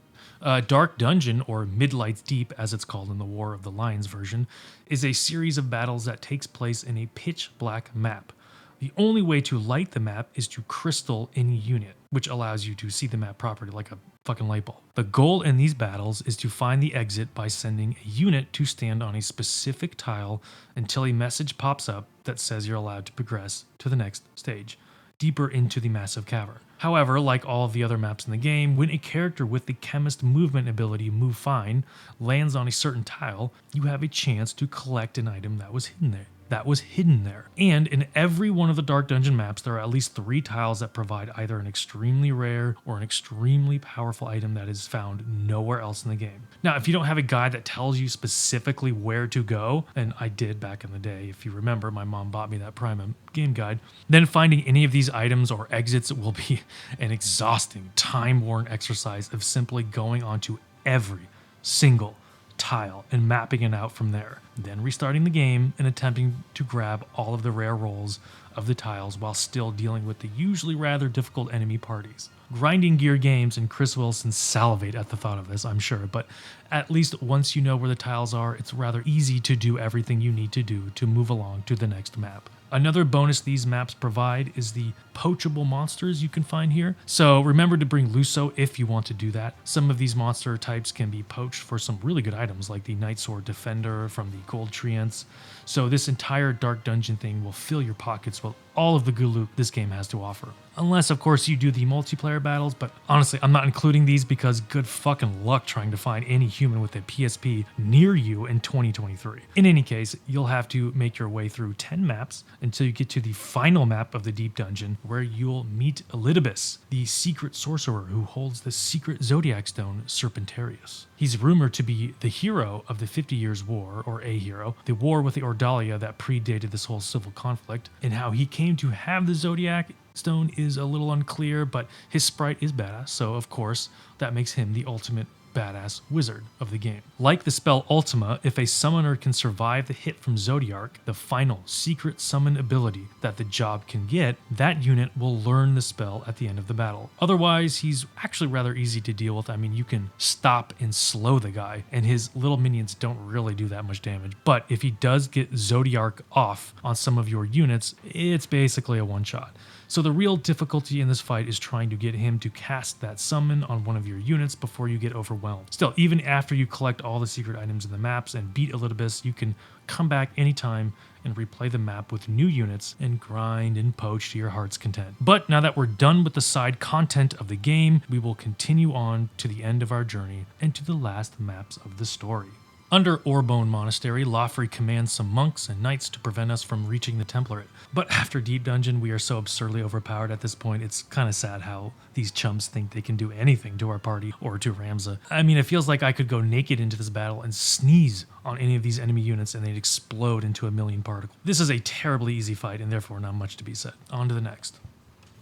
Dark Dungeon, or Midlight's Deep as it's called in the War of the Lions version, is a series of battles that takes place in a pitch black map. The only way to light the map is to crystal any unit, which allows you to see the map properly like a fucking light bulb. The goal in these battles is to find the exit by sending a unit to stand on a specific tile until a message pops up that says you're allowed to progress to the next stage, deeper into the massive cavern. However, like all of the other maps in the game, when a character with the Chemist movement ability Move Fine lands on a certain tile, you have a chance to collect an item that was hidden there. And in every one of the Dark Dungeon maps, there are at least 3 tiles that provide either an extremely rare or an extremely powerful item that is found nowhere else in the game. Now, if you don't have a guide that tells you specifically where to go, and I did back in the day, if you remember, my mom bought me that Prima game guide, then finding any of these items or exits will be an exhausting, time-worn exercise of simply going onto every single tile and mapping it out from there, then restarting the game and attempting to grab all of the rare rolls of the tiles while still dealing with the usually rather difficult enemy parties. Grinding Gear Games and Chris Wilson salivate at the thought of this, I'm sure, but at least once you know where the tiles are, it's rather easy to do everything you need to do to move along to the next map. Another bonus these maps provide is the poachable monsters you can find here. So remember to bring Luso if you want to do that. Some of these monster types can be poached for some really good items like the Nightsword Defender from the Gold Treants. So this entire Dark Dungeon thing will fill your pockets with all of the good loot this game has to offer. Unless, of course, you do the multiplayer battles, but honestly, I'm not including these because good fucking luck trying to find any human with a PSP near you in 2023. In any case, you'll have to make your way through 10 maps until you get to the final map of the Deep Dungeon, where you'll meet Elidibus, the secret sorcerer who holds the secret Zodiac Stone, Serpentarius. He's rumored to be the hero of the 50 Years' War, or a hero, the war with the Ordalia that predated this whole civil conflict, and how he came to have the Zodiac Stone is a little unclear, but his sprite is badass, so of course that makes him the ultimate badass wizard of the game. Like the spell Ultima, if a summoner can survive the hit from Zodiark, the final secret summon ability that the job can get, that unit will learn the spell at the end of the battle. Otherwise, he's actually rather easy to deal with. I mean, you can stop and slow the guy, and his little minions don't really do that much damage. But if he does get Zodiark off on some of your units, it's basically a one-shot. So the real difficulty in this fight is trying to get him to cast that summon on one of your units before you get overwhelmed. Still, even after you collect all the secret items in the maps and beat Elidibus, you can come back anytime and replay the map with new units and grind and poach to your heart's content. But now that we're done with the side content of the game, we will continue on to the end of our journey and to the last maps of the story. Under Orbonne Monastery, Loffrey commands some monks and knights to prevent us from reaching the Template. But after Deep Dungeon, we are so absurdly overpowered at this point, it's kind of sad how these chums think they can do anything to our party or to Ramza. I mean, it feels like I could go naked into this battle and sneeze on any of these enemy units and they'd explode into a million particles. This is a terribly easy fight and therefore not much to be said. On to the next.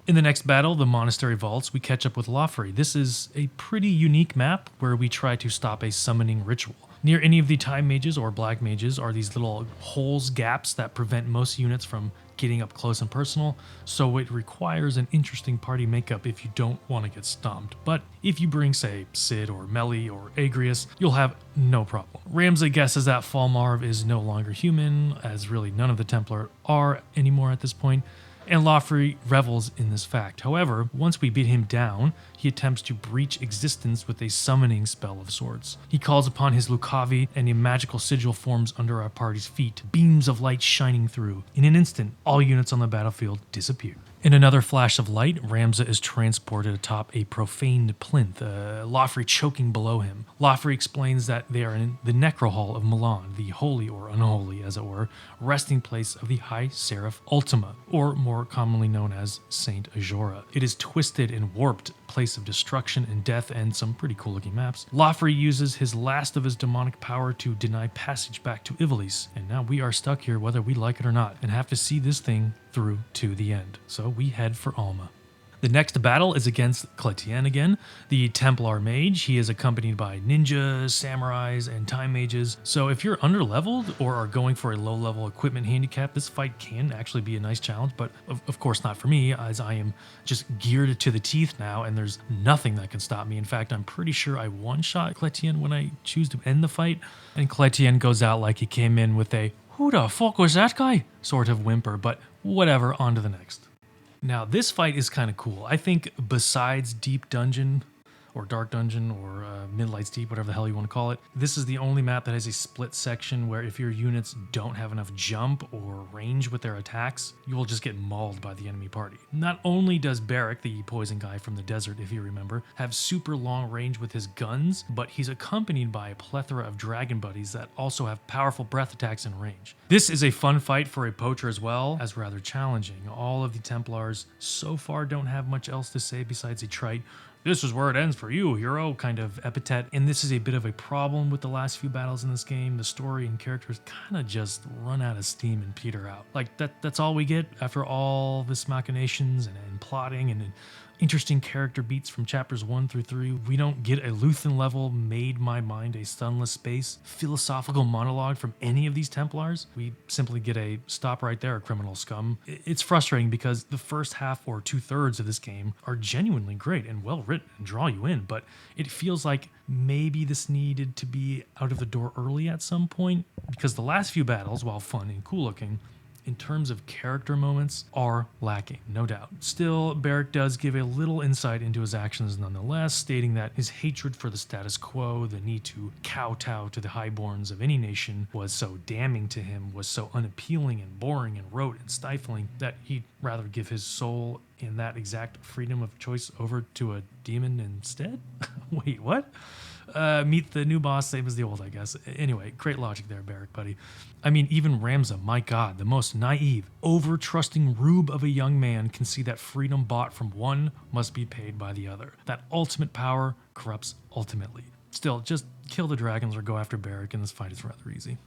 In the next battle, the Monastery Vaults, we catch up with Loffrey. This is a pretty unique map where we try to stop a summoning ritual. Near any of the Time Mages or Black Mages are these little holes, gaps that prevent most units from getting up close and personal, so it requires an interesting party makeup if you don't want to get stomped. But if you bring, say, Cid or Melly or Agrius, you'll have no problem. Ramza guesses that Falmarv is no longer human, as really none of the Templar are anymore at this point, and Loffrey revels in this fact. However, once we beat him down, he attempts to breach existence with a summoning spell of sorts. He calls upon his Lucavi, and a magical sigil forms under our party's feet, beams of light shining through. In an instant, all units on the battlefield disappear. In another flash of light, Ramza is transported atop a profaned plinth, Loffrey choking below him. Loffrey explains that they are in the Necro Hall of Milan, the holy or unholy, as it were, resting place of the High Seraph Ultima, or more commonly known as Saint Ajora. It is twisted and warped, place of destruction and death, and some pretty cool looking maps. Loffrey uses his last of his demonic power to deny passage back to Ivalice, and now we are stuck here whether we like it or not, and have to see this thing through to the end. So we head for Alma. The next battle is against Cletian again, the Templar mage. He is accompanied by ninjas, samurais, and time mages. So if you're underleveled or are going for a low-level equipment handicap, this fight can actually be a nice challenge, but of course not for me, as I am just geared to the teeth now, and there's nothing that can stop me. In fact, I'm pretty sure I one-shot Cletian when I choose to end the fight, and Cletian goes out like he came in with a "who the fuck was that guy?" sort of whimper, but whatever, on to the next. Now, this fight is kind of cool. I think besides Deep Dungeon, or Dark Dungeon, or Midlight's Deep, whatever the hell you want to call it, this is the only map that has a split section where if your units don't have enough jump or range with their attacks, you will just get mauled by the enemy party. Not only does Beric, the poison guy from the desert, if you remember, have super long range with his guns, but he's accompanied by a plethora of dragon buddies that also have powerful breath attacks and range. This is a fun fight for a poacher as well as rather challenging. All of the Templars so far don't have much else to say besides a trite "this is where it ends for you, hero" kind of epithet, and this is a bit of a problem with the last few battles in this game. The story and characters kind of just run out of steam and peter out. Like, that's all we get after all this machinations and plotting and interesting character beats from chapters 1 through 3. We don't get a Luthen level "made my mind a sunless space" philosophical monologue from any of these Templars. We simply get a "stop right there, criminal scum." It's frustrating because the first half or 2/3 of this game are genuinely great and well written and draw you in, but it feels like maybe this needed to be out of the door early at some point, because the last few battles, while fun and cool looking, in terms of character moments, are lacking, no doubt. Still, Beric does give a little insight into his actions nonetheless, stating that his hatred for the status quo, the need to kowtow to the highborns of any nation, was so damning to him, was so unappealing and boring and rote and stifling, that he'd rather give his soul in that exact freedom of choice over to a demon instead? Wait, what? Meet the new boss, same as the old, I guess. Anyway, great logic there, Beric, buddy. I mean, even Ramza, my god, the most naive, over-trusting rube of a young man can see that freedom bought from one must be paid by the other. That ultimate power corrupts ultimately. Still, just kill the dragons or go after Beric, and this fight is rather easy.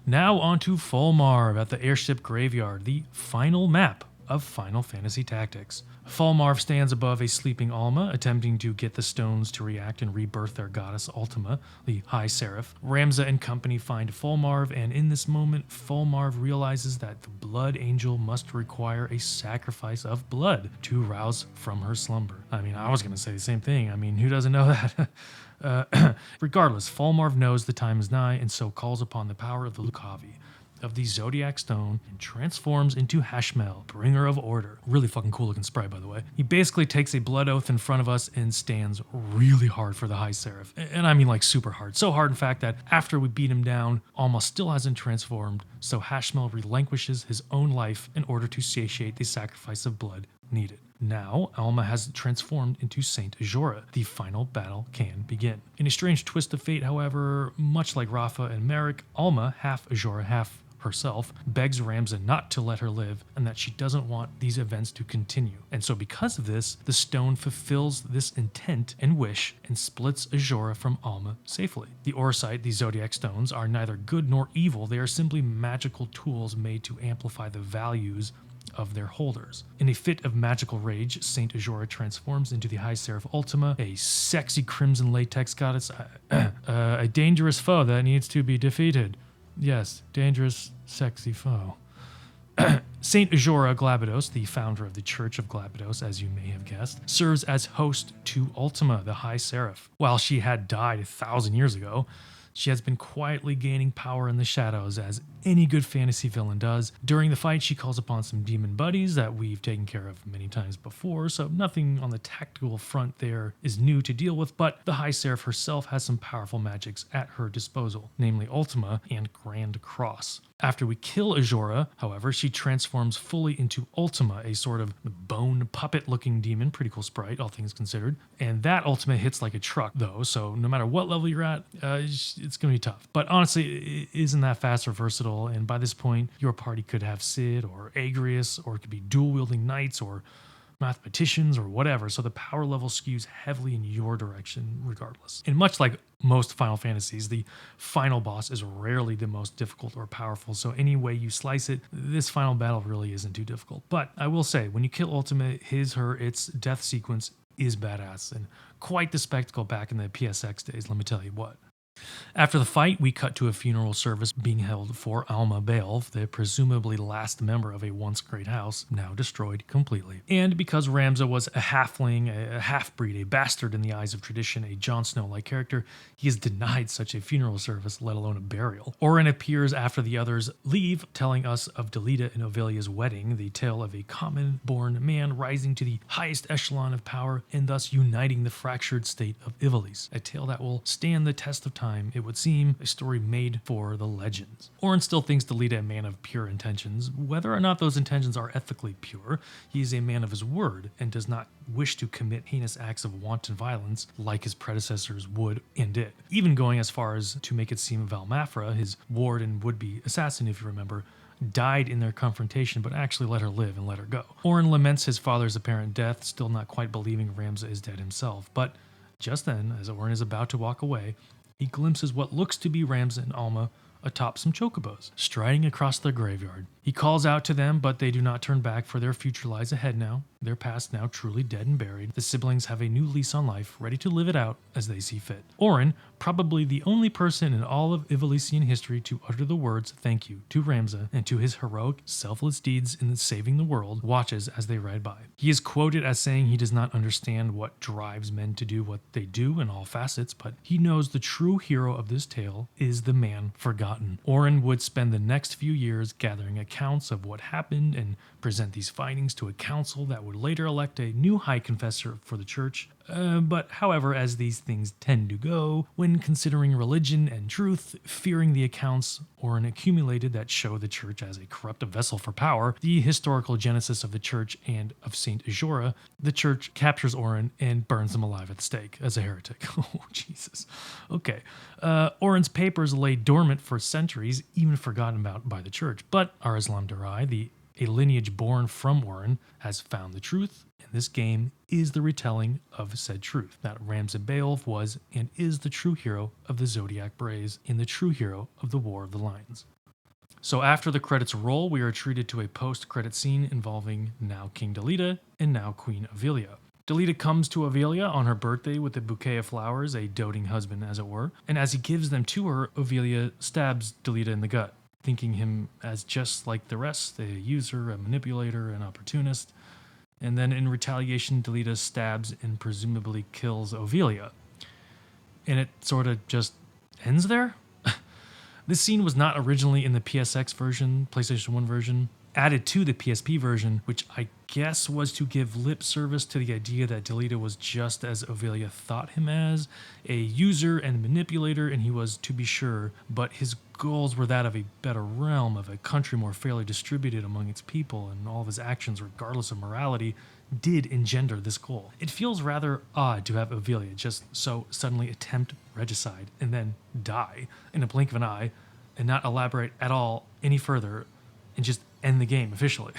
Now on to Fulmarv at the airship graveyard, the final map of Final Fantasy Tactics. Fulmarv stands above a sleeping Alma, attempting to get the stones to react and rebirth their goddess Ultima, the High Seraph. Ramza and company find Fulmarv, and in this moment, Fulmarv realizes that the Blood Angel must require a sacrifice of blood to rouse from her slumber. I mean, I was going to say the same thing. I mean, who doesn't know that? Regardless, Fulmarv knows the time is nigh, and so calls upon the power of the Lucavi, of the Zodiac Stone, and transforms into Hashmal, bringer of order. Really fucking cool looking sprite, by the way. He basically takes a blood oath in front of us and stands really hard for the High Seraph. And I mean like super hard. So hard, in fact, that after we beat him down, Alma still hasn't transformed, so Hashmal relinquishes his own life in order to satiate the sacrifice of blood needed. Now, Alma has transformed into Saint Azura. The final battle can begin. In a strange twist of fate, however, much like Rafa and Merrick, Alma, half Azura, half herself, begs Ramza not to let her live and that she doesn't want these events to continue. And so because of this, the stone fulfills this intent and wish and splits Azura from Alma safely. The Orsite, the Zodiac Stones, are neither good nor evil. They are simply magical tools made to amplify the values of their holders. In a fit of magical rage, Saint Azura transforms into the High Seraph Ultima, a sexy crimson latex goddess, a dangerous foe that needs to be defeated. Yes, dangerous, sexy foe. Saint Azura Glabados, the founder of the Church of Glabados, as you may have guessed, serves as host to Ultima, the High Seraph. While she had died 1,000 years ago, she has been quietly gaining power in the shadows, as any good fantasy villain does. During the fight, she calls upon some demon buddies that we've taken care of many times before, so nothing on the tactical front there is new to deal with, but the High Seraph herself has some powerful magics at her disposal, namely Ultima and Grand Cross. After we kill Azura, however, she transforms fully into Ultima, a sort of bone puppet-looking demon, pretty cool sprite, all things considered. And that Ultima hits like a truck, though, so no matter what level you're at, it's going to be tough. But honestly, it isn't that fast or versatile, and by this point, your party could have Cid or Agrius, or it could be dual-wielding knights, or mathematicians or whatever, so the power level skews heavily in your direction regardless. And much like most Final Fantasies, the final boss is rarely the most difficult or powerful, so any way you slice it, this final battle really isn't too difficult. But I will say, when you kill Ultima, its death sequence is badass, and quite the spectacle back in the PSX days, let me tell you what. After the fight, we cut to a funeral service being held for Alma Beowulf, the presumably last member of a once great house, now destroyed completely. And because Ramza was a halfling, a half-breed, a bastard in the eyes of tradition, a Jon Snow-like character, he is denied such a funeral service, let alone a burial. Orin appears after the others leave, telling us of Delita and Ovelia's wedding, the tale of a common-born man rising to the highest echelon of power and thus uniting the fractured state of Ivalice, a tale that will stand the test of time, it would seem, a story made for the legends. Orin still thinks Delita a man of pure intentions. Whether or not those intentions are ethically pure, he is a man of his word and does not wish to commit heinous acts of wanton violence like his predecessors would and did. Even going as far as to make it seem Valmafra, his ward and would-be assassin, if you remember, died in their confrontation, but actually let her live and let her go. Orin laments his father's apparent death, still not quite believing Ramza is dead himself. But just then, as Orin is about to walk away, he glimpses what looks to be Ramza and Alma atop some chocobos, striding across their graveyard. He calls out to them, but they do not turn back, for their future lies ahead now, their past now truly dead and buried. The siblings have a new lease on life, ready to live it out as they see fit. Orin, probably the only person in all of Ivalician history to utter the words thank you to Ramza and to his heroic, selfless deeds in saving the world, watches as they ride by. He is quoted as saying he does not understand what drives men to do what they do in all facets, but he knows the true hero of this tale is the man forgotten. Orin would spend the next few years gathering accounts of what happened and present these findings to a council that would later elect a new high confessor for the church. But however, as these things tend to go, when considering religion and truth, fearing the accounts Orin accumulated that show the church as a corrupt vessel for power, the historical genesis of the church and of Saint Ajora, the church captures Orin and burns him alive at the stake as a heretic. Oh, Jesus. Okay. Orin's papers lay dormant for centuries, even forgotten about by the church, but our Islam Durai, a lineage born from Orin, has found the truth, and this game is the retelling of said truth, that Ramza Beowulf was and is the true hero of the Zodiac Braze and the true hero of the War of the Lions. So after the credits roll, we are treated to a post-credit scene involving now King Delita and now Queen Ovelia. Delita comes to Ovelia on her birthday with a bouquet of flowers, a doting husband as it were, and as he gives them to her, Ovelia stabs Delita in the gut, thinking him as just like the rest, a user, a manipulator, an opportunist. And then in retaliation, Delita stabs and presumably kills Ovelia. And it sort of just ends there? This scene was not originally in the PSX version, PlayStation 1 version, added to the PSP version, which I guess was to give lip service to the idea that Delita was just as Ovelia thought him as, a user and manipulator, and he was, to be sure, but his goals were that of a better realm, of a country more fairly distributed among its people, and all of his actions, regardless of morality, did engender this goal. It feels rather odd to have Ovelia just so suddenly attempt regicide and then die in a blink of an eye and not elaborate at all any further and just end the game officially.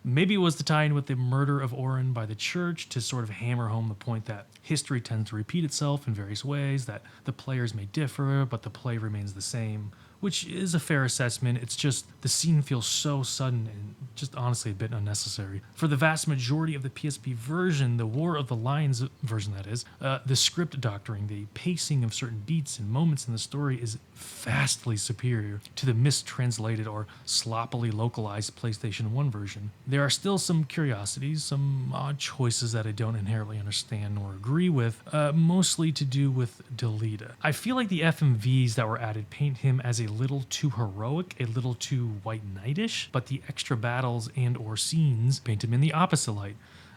Maybe it was to tie in with the murder of Orin by the church to sort of hammer home the point that history tends to repeat itself in various ways, that the players may differ, but the play remains the same, which is a fair assessment. It's just the scene feels so sudden and just honestly a bit unnecessary. For the vast majority of the PSP version, the War of the Lions version that is, the script doctoring, the pacing of certain beats and moments in the story is vastly superior to the mistranslated or sloppily localized PlayStation 1 version. There are still some curiosities, some odd choices that I don't inherently understand nor agree with, mostly to do with Delita. I feel like the FMVs that were added paint him as a little too heroic, a little too white knightish, but the extra battles and or scenes paint him in the opposite light,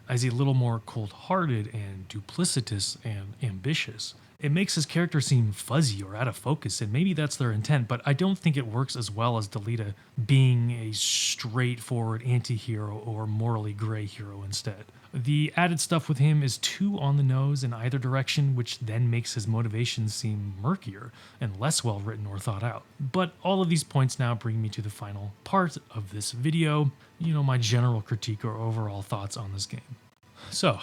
as a little more cold-hearted and duplicitous and ambitious. It makes his character seem fuzzy or out of focus, and maybe that's their intent, but I don't think it works as well as Delita being a straightforward anti-hero or morally gray hero instead. The added stuff with him is too on the nose in either direction, which then makes his motivations seem murkier and less well written or thought out. But all of these points now bring me to the final part of this video, my general critique or overall thoughts on this game. So,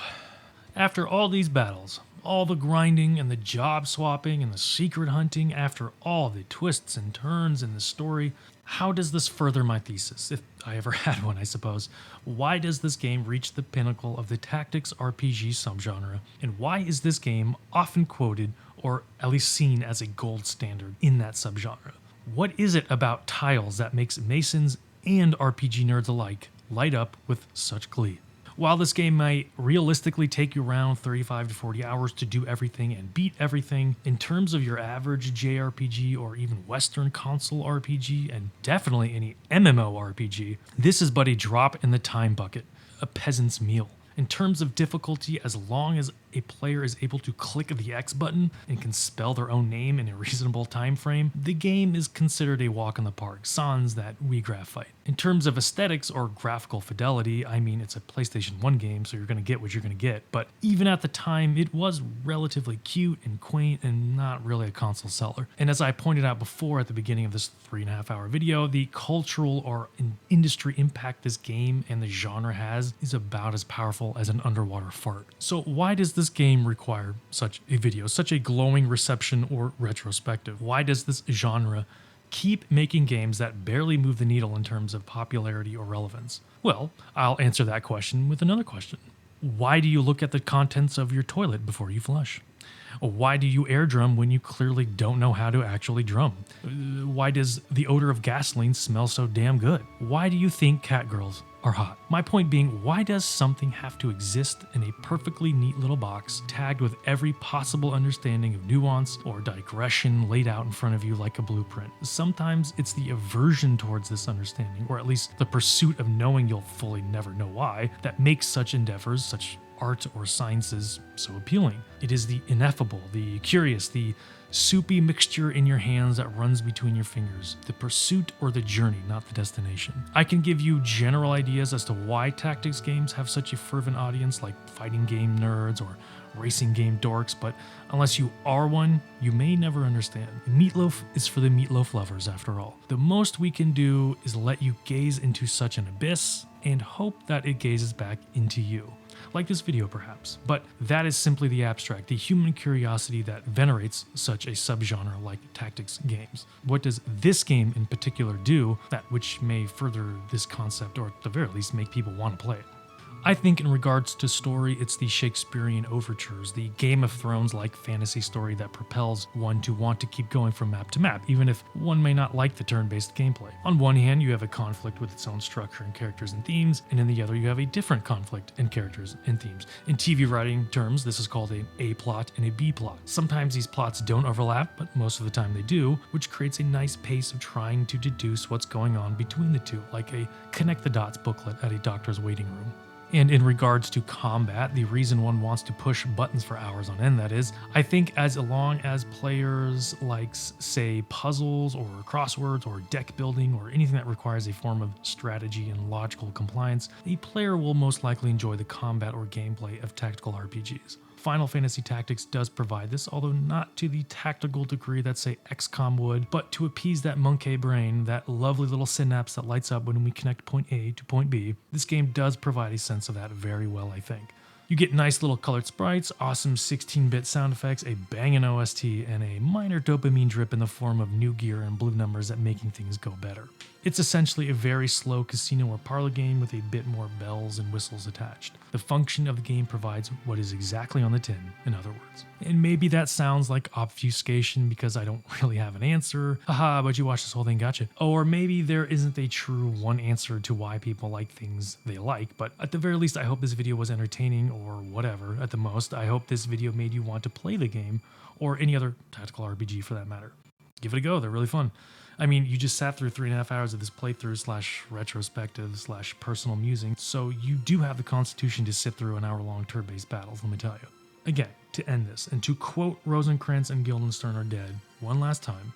after all these battles, all the grinding and the job swapping and the secret hunting, after all the twists and turns in the story, how does this further my thesis, if I ever had one, I suppose? Why does this game reach the pinnacle of the tactics RPG subgenre, and why is this game often quoted, or at least seen as a gold standard in that subgenre? What is it about tiles that makes Masons and RPG nerds alike light up with such glee? While this game might realistically take you around 35 to 40 hours to do everything and beat everything, in terms of your average JRPG or even Western console RPG, and definitely any MMORPG, this is but a drop in the time bucket, a peasant's meal. In terms of difficulty, as long as a player is able to click the X button and can spell their own name in a reasonable time frame, the game is considered a walk in the park, sans that Wii graph fight. In terms of aesthetics or graphical fidelity, I mean, it's a PlayStation 1 game, so you're going to get what you're going to get, but even at the time, it was relatively cute and quaint and not really a console seller. And as I pointed out before at the beginning of this 3.5 hour video, the cultural or industry impact this game and the genre has is about as powerful as an underwater fart. So why does this game require such a video, such a glowing reception or retrospective? Why does this genre keep making games that barely move the needle in terms of popularity or relevance? Well, I'll answer that question with another question. Why do you look at the contents of your toilet before you flush? Why do you air drum when you clearly don't know how to actually drum? Why does the odor of gasoline smell so damn good? Why do you think catgirls are hot? My point being, why does something have to exist in a perfectly neat little box, tagged with every possible understanding of nuance or digression laid out in front of you like a blueprint? Sometimes it's the aversion towards this understanding, or at least the pursuit of knowing you'll fully never know why, that makes such endeavors, such art or sciences, so appealing. It is the ineffable, the curious, the soupy mixture in your hands that runs between your fingers, the pursuit or the journey, not the destination. I can give you general ideas as to why tactics games have such a fervent audience, like fighting game nerds or racing game dorks, but unless you are one, you may never understand. Meatloaf is for the meatloaf lovers, after all. The most we can do is let you gaze into such an abyss and hope that it gazes back into you. Like this video perhaps, but that is simply the abstract, the human curiosity that venerates such a subgenre like tactics games. What does this game in particular do that which may further this concept, or at the very least make people want to play it? I think in regards to story, it's the Shakespearean overtures, the Game of Thrones-like fantasy story that propels one to want to keep going from map to map, even if one may not like the turn-based gameplay. On one hand, you have a conflict with its own structure and characters and themes, and in the other, you have a different conflict and characters and themes. In TV writing terms, this is called an A plot and a B plot. Sometimes these plots don't overlap, but most of the time they do, which creates a nice pace of trying to deduce what's going on between the two, like a connect the dots booklet at a doctor's waiting room. And in regards to combat, the reason one wants to push buttons for hours on end, that is, I think as long as players like, say, puzzles or crosswords or deck building or anything that requires a form of strategy and logical compliance, a player will most likely enjoy the combat or gameplay of tactical RPGs. Final Fantasy Tactics does provide this, although not to the tactical degree that, say, XCOM would, but to appease that monkey brain, that lovely little synapse that lights up when we connect point A to point B, this game does provide a sense of that very well, I think. You get nice little colored sprites, awesome 16-bit sound effects, a bangin' OST, and a minor dopamine drip in the form of new gear and blue numbers that making things go better. It's essentially a very slow casino or parlor game with a bit more bells and whistles attached. The function of the game provides what is exactly on the tin, in other words. And maybe that sounds like obfuscation because I don't really have an answer. Haha, but you watched this whole thing, gotcha. Or maybe there isn't a true one answer to why people like things they like, but at the very least, I hope this video was entertaining or whatever. At the most, I hope this video made you want to play the game or any other tactical RPG for that matter. Give it a go, they're really fun. I mean, you just sat through 3.5 hours of this playthrough / retrospective / personal musing, so you do have the constitution to sit through an hour-long turn-based battles, let me tell you. Again, to end this, and to quote Rosencrantz and Guildenstern are dead one last time,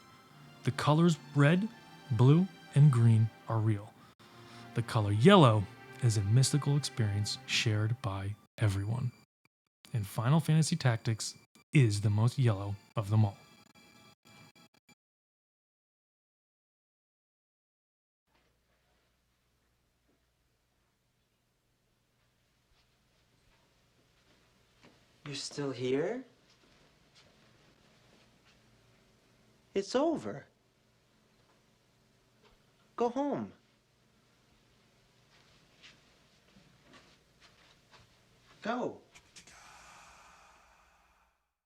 the colors red, blue, and green are real. The color yellow is a mystical experience shared by everyone. And Final Fantasy Tactics is the most yellow of them all. You're still here? It's over. Go home. Go.